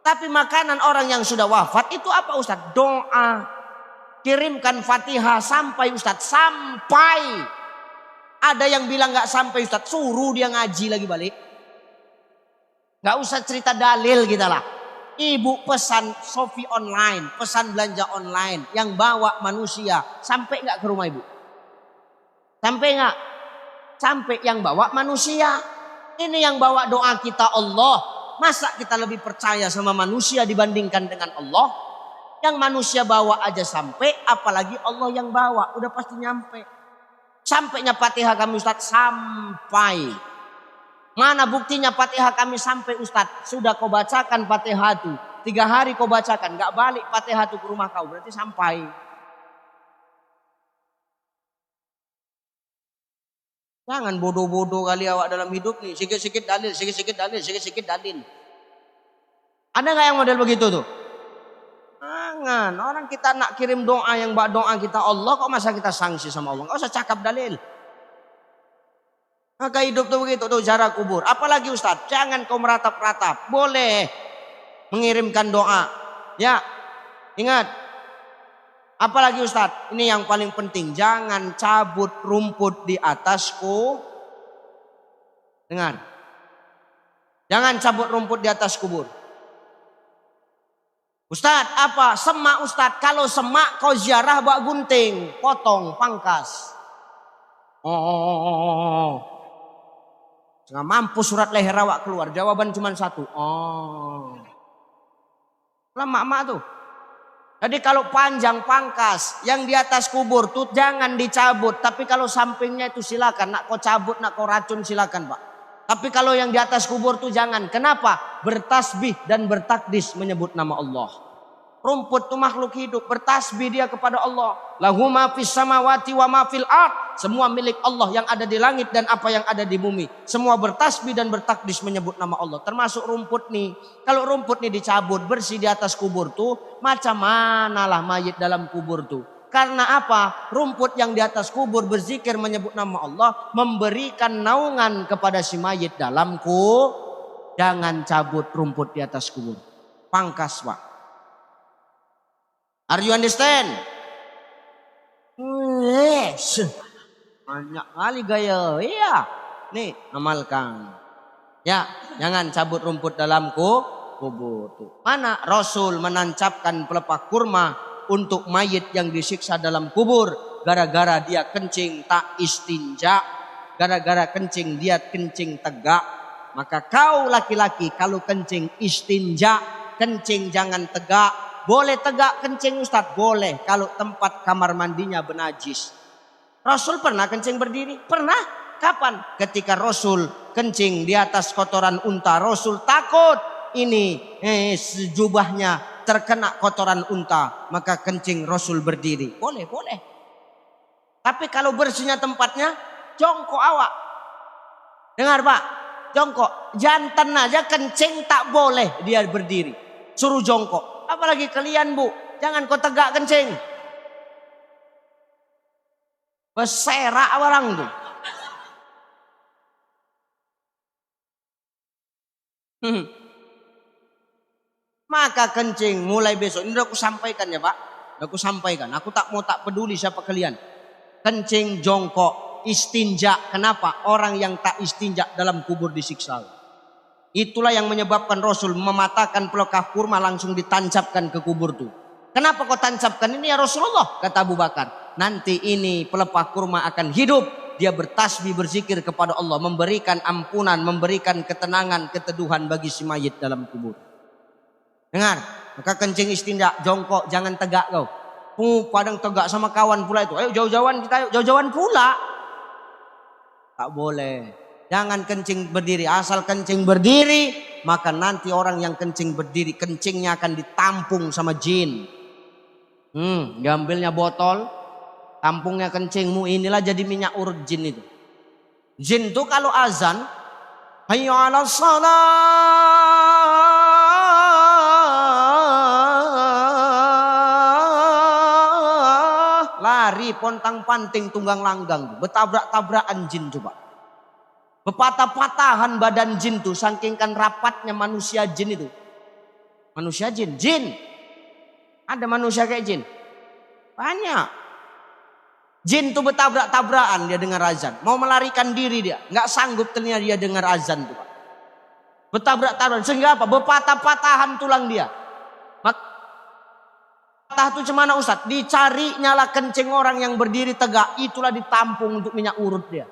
Tapi makanan orang yang sudah wafat itu apa Ustaz? Doa. Kirimkan Fatihah sampai Ustaz, sampai. Ada yang bilang gak sampai Ustaz, suruh dia ngaji lagi balik. Gak usah cerita dalil kita lah. Ibu pesan Shopee online, pesan belanja online yang bawa manusia. Sampai gak ke rumah ibu? Sampai gak? Sampai yang bawa manusia. Ini yang bawa doa kita Allah. Masa kita lebih percaya sama manusia dibandingkan dengan Allah? Yang manusia bawa aja sampai, apalagi Allah yang bawa. Udah pasti nyampe. Sampainya Fatihah kami Ustadz, sampai. Mana buktinya Fatihah kami sampai Ustadz? Sudah kau bacakan Fatihah itu 3 hari kau bacakan, gak balik Fatihah itu ke rumah kau, berarti sampai. Jangan bodoh-bodoh kali awak dalam hidup nih. Sikit-sikit dalil. Ada gak yang model begitu tuh? Jangan. Orang kita nak kirim doa yang doa kita Allah, kok masa kita sanksi sama Allah? Gak usah cakap dalil. Maka hidup tuh begitu tuh, ziarah kubur. Apalagi Ustaz, jangan kau meratap-ratap. Boleh mengirimkan doa. Ya, ingat. Apalagi Ustaz, ini yang paling penting. Jangan cabut rumput di atasku. Dengar. Jangan cabut rumput di atas kubur. Ustaz, apa? Semak Ustaz. Kalau semak kau ziarah bawa gunting. Potong, pangkas. Nggak mampu surat leher awak keluar. Jawaban cuma satu. Lama tuh. Jadi kalau panjang pangkas. Yang di atas kubur tuh jangan dicabut. Tapi kalau sampingnya itu silakan. Nak kau cabut, nak kau racun silakan Pak. Tapi kalau yang di atas kubur tuh jangan. Kenapa? Bertasbih dan bertakdis menyebut nama Allah. Rumput itu makhluk hidup, bertasbih dia kepada Allah. Lahu ma fis samawati wa ma fil ard. Semua milik Allah yang ada di langit dan apa yang ada di bumi. Semua bertasbih dan bertakdis menyebut nama Allah. Termasuk rumput nih. Kalau rumput nih dicabut bersih di atas kubur tuh, macam manalah mayit dalam kubur tuh. Karena apa? Rumput yang di atas kubur berzikir menyebut nama Allah, memberikan naungan kepada si mayit dalam kubur. Jangan cabut rumput di atas kubur. Pangkas Pak. Are you understand? Yes. Banyak kali gaya. Iya. Nih, amalkan. Ya, jangan cabut rumput dalam kubur. Tuh. Mana Rasul menancapkan pelepah kurma untuk mayit yang disiksa dalam kubur. Gara-gara dia kencing tak istinja. Gara-gara kencing dia kencing tegak. Maka kau laki-laki kalau kencing istinja. Kencing jangan tegak. Boleh tegak kencing Ustaz? Boleh. Kalau tempat kamar mandinya benajis. Rasul pernah kencing berdiri? Pernah. Kapan? Ketika Rasul kencing di atas kotoran unta. Rasul takut ini jubahnya terkena kotoran unta. Maka kencing Rasul berdiri. Boleh. Tapi kalau bersihnya tempatnya, jongkok awak. Dengar Pak, jongkok. Jantan aja kencing tak boleh dia berdiri. Suruh jongkok. Apalagi kalian Bu, jangan kau tegak kencing. Beserak orang tuh. Maka kencing mulai besok. Ini udah aku sampaikan ya Pak. Udah aku sampaikan. Aku tak peduli siapa kalian. Kencing jongkok, istinja. Kenapa? Orang yang tak istinja dalam kubur disiksa. Itulah yang menyebabkan Rasul mematahkan pelekah kurma langsung ditancapkan ke kubur tuh. Kenapa kau tancapkan ini ya Rasulullah? Kata Abu Bakar. Nanti ini pelepah kurma akan hidup. Dia bertasbih berzikir kepada Allah. Memberikan ampunan, memberikan ketenangan, keteduhan bagi si mayit dalam kubur. Dengar, maka kencing istinja, jongkok, jangan tegak kau. Padang tegak sama kawan pula itu. Ayo jauh-jauhan kita, ayo jauh-jauhan pula. Tak boleh. Jangan kencing berdiri. Asal kencing berdiri, maka nanti orang yang kencing berdiri, kencingnya akan ditampung sama jin. Diambilnya botol, tampungnya kencingmu, inilah jadi minyak urut jin itu. Jin itu kalau azan, hayya 'alas shalah, lari pontang-panting tunggang langgang, bertabrak-tabrakan jin coba. Berpatah-patahan badan jin tuh, saking kan rapatnya manusia jin itu. Manusia jin, jin. Ada manusia kayak jin? Banyak. Jin tuh bertabrak-tabrakan dia dengar azan. Mau melarikan diri dia. Nggak sanggup ternyata dia dengar azan tuh. Bertabrak-tabrakan. Sehingga apa? Berpatah-patahan tulang dia. Patah itu cemana Ustaz? Dicari nyala kencing orang yang berdiri tegak. Itulah ditampung untuk minyak urut dia.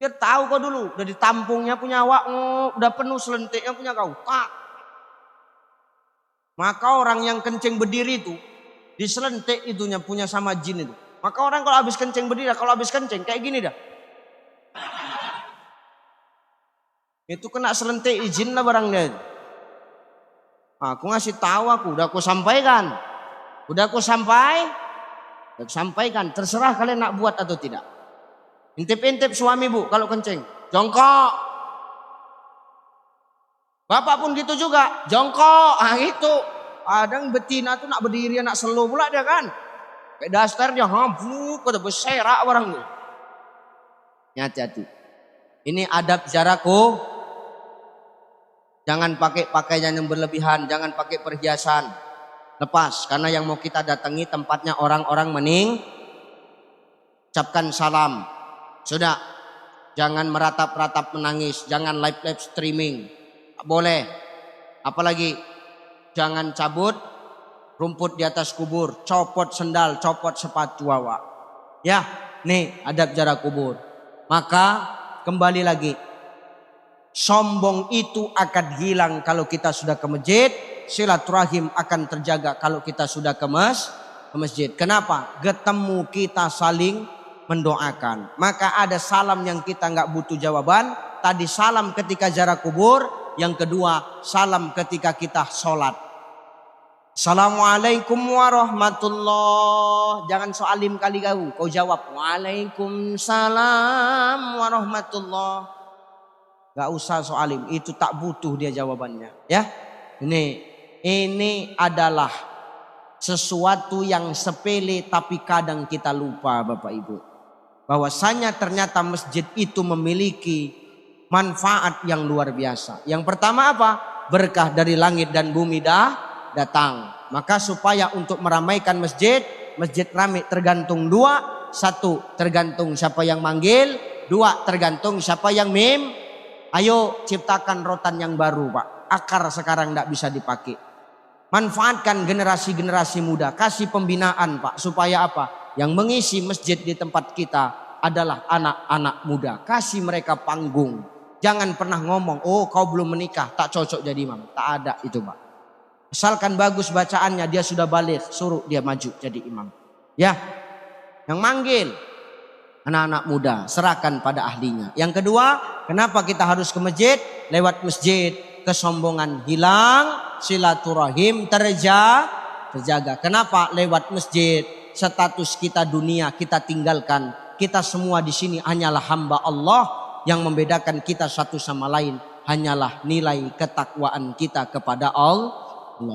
Biar tahu kau dulu. Udah ditampungnya punya awak. Udah penuh selentiknya punya kau. Tak. Maka orang yang kencing berdiri itu diselentik itunya punya sama jin itu. Maka orang kalau habis kencing berdiri, kalau habis kencing kayak gini dah. Itu kena selentik izin lah barang dia. Aku ngasih tahu udah aku sampaikan. Udah aku sampaikan. Terserah kalian nak buat atau tidak. Intip-intip suami bu kalau kencing. Jongkok. Bapak pun gitu juga, jongkok. Itu kadang betina tuh nak berdiri, nak slow pula dia kan. Kayak daster dia, kata berserak orang tuh. Hati-hati. Ini adab jaraku. Jangan pakai pakaian yang berlebihan, jangan pakai perhiasan. Lepas, karena yang mau kita datangi tempatnya orang-orang ucapkan salam. Sudah, jangan meratap-ratap menangis, jangan live streaming. Boleh. Apalagi jangan cabut rumput di atas kubur, copot sendal, copot sepatu awak. Ya, nih adab jarak kubur. Maka kembali lagi, sombong itu akan hilang kalau kita sudah ke masjid, silaturahim akan terjaga kalau kita sudah ke masjid. Kenapa? Ketemu kita saling mendoakan. Maka ada salam yang kita nggak butuh jawaban. Tadi salam ketika jarak kubur. Yang kedua, salam ketika kita sholat. Assalamualaikum warahmatullah. Jangan soalim kali kau jawab. Waalaikumsalam warahmatullah. Gak usah soalim. Itu tak butuh dia jawabannya. Ya, ini adalah sesuatu yang sepele tapi kadang kita lupa Bapak Ibu. Bahwasanya ternyata masjid itu memiliki manfaat yang luar biasa. Yang pertama apa? Berkah dari langit dan bumi datang. Maka supaya untuk meramaikan masjid ramai tergantung dua. Satu, tergantung siapa yang manggil. Dua, tergantung siapa yang mim. Ayo ciptakan rotan yang baru Pak. Akar sekarang tidak bisa dipakai. Manfaatkan generasi-generasi muda. Kasih pembinaan Pak. Supaya apa? Yang mengisi masjid di tempat kita adalah anak-anak muda. Kasih mereka panggung. Jangan pernah ngomong, oh kau belum menikah, tak cocok jadi imam. Tak ada itu Pak. Asalkan bagus bacaannya, dia sudah balik, suruh dia maju jadi imam. Ya, yang manggil anak-anak muda, serahkan pada ahlinya. Yang kedua, kenapa kita harus ke masjid? Lewat masjid, kesombongan hilang, silaturahim terjaga. Kenapa? Lewat masjid, status kita dunia kita tinggalkan. Kita semua di sini hanyalah hamba Allah. Yang membedakan kita satu sama lain hanyalah nilai ketakwaan kita kepada Allah.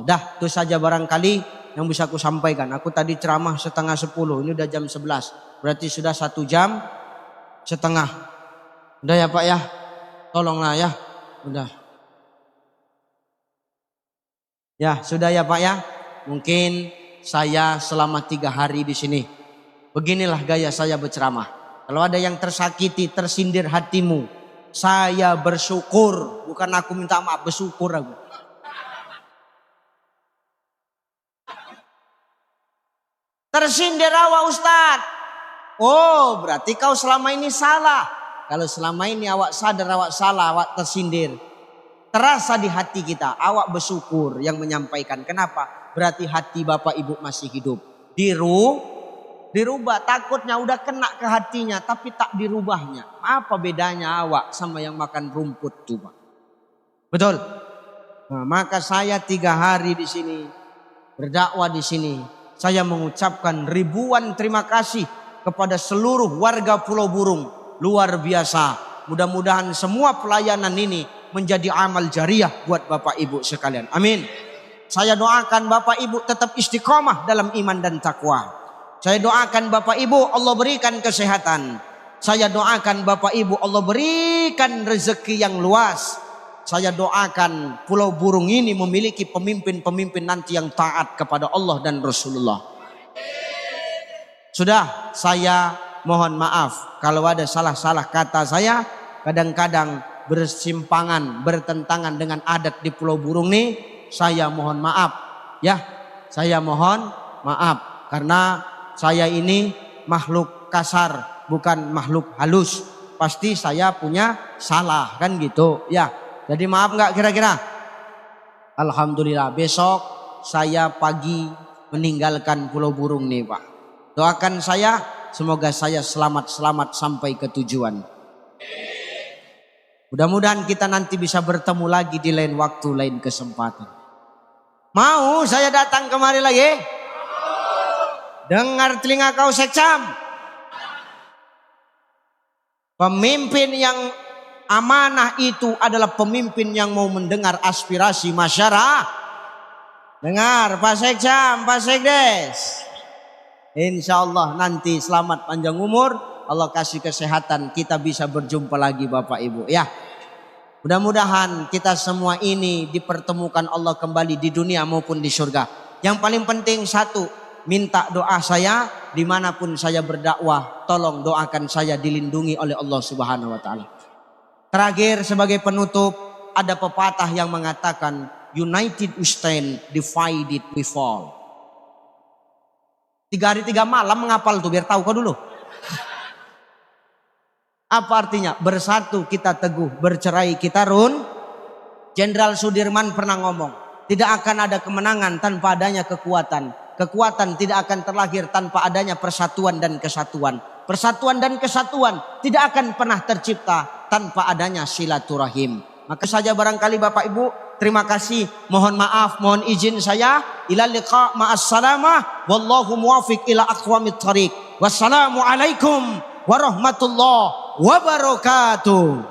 Dah, itu saja barangkali yang bisa aku sampaikan. Aku tadi ceramah 9:30, ini udah jam 11. Berarti sudah 1 jam setengah. Udah ya Pak ya, tolonglah ya. Udah. Ya, sudah ya Pak ya. Mungkin saya selama 3 hari di sini. Beginilah gaya saya berceramah. Kalau ada yang tersakiti, tersindir hatimu, saya bersyukur. Bukan aku minta maaf, bersyukur aku. Tersindir awak Ustadz. Oh, berarti kau selama ini salah. Kalau selama ini awak sadar awak salah, awak tersindir. Terasa di hati kita, awak bersyukur yang menyampaikan. Kenapa? Berarti hati Bapak Ibu masih hidup. Dirubah, takutnya udah kena ke hatinya tapi tak dirubahnya. Apa bedanya awak sama yang makan rumput coba? Betul? Nah, maka saya 3 hari di sini berdakwah di sini. Saya mengucapkan ribuan terima kasih kepada seluruh warga Pulau Burung. Luar biasa. Mudah-mudahan semua pelayanan ini menjadi amal jariah buat Bapak Ibu sekalian. Amin. Saya doakan Bapak Ibu tetap istiqomah dalam iman dan takwa. Saya doakan Bapak Ibu Allah berikan kesehatan. Saya doakan Bapak Ibu Allah berikan rezeki yang luas. Saya doakan Pulau Burung ini memiliki pemimpin-pemimpin nanti yang taat kepada Allah dan Rasulullah. Sudah, saya mohon maaf kalau ada salah-salah kata saya. Kadang-kadang bersimpangan, bertentangan dengan adat di Pulau Burung nih, saya mohon maaf ya. Saya mohon maaf karena saya ini makhluk kasar, bukan makhluk halus. Pasti saya punya salah kan gitu ya. Jadi maaf nggak kira-kira? Alhamdulillah, besok saya pagi meninggalkan Pulau Burung nih Pak. Doakan saya semoga saya selamat-selamat sampai ke tujuan. Mudah-mudahan kita nanti bisa bertemu lagi di lain waktu, lain kesempatan. Mau saya datang kemari lagi? Dengar telinga kau sekcam. Pemimpin yang amanah itu adalah pemimpin yang mau mendengar aspirasi masyarakat. Dengar Pak Sekcam, Pak Sekdes. Insya Allah nanti selamat panjang umur. Allah kasih kesehatan, kita bisa berjumpa lagi Bapak Ibu ya. Mudah-mudahan kita semua ini dipertemukan Allah kembali di dunia maupun di surga. Yang paling penting satu, minta doa saya dimanapun saya berdakwah. Tolong doakan saya dilindungi oleh Allah Subhanahu Wa Taala. Terakhir sebagai penutup, ada pepatah yang mengatakan united we stand, divided we fall. 3 hari 3 malam menghafal tuh biar tahu kau dulu. Apa artinya? Bersatu kita teguh, bercerai kita run. Jenderal Sudirman pernah ngomong, tidak akan ada kemenangan tanpa adanya kekuatan. Kekuatan tidak akan terlahir tanpa adanya persatuan dan kesatuan. Persatuan dan kesatuan tidak akan pernah tercipta tanpa adanya silaturahim. Maka saja barangkali Bapak Ibu, terima kasih. Mohon maaf, mohon izin saya. Ila liqa ma'as salamah. Wallahu muwafiq ila aqwamit thariq. Wassalamualaikum warahmatullahi wabarakatuh.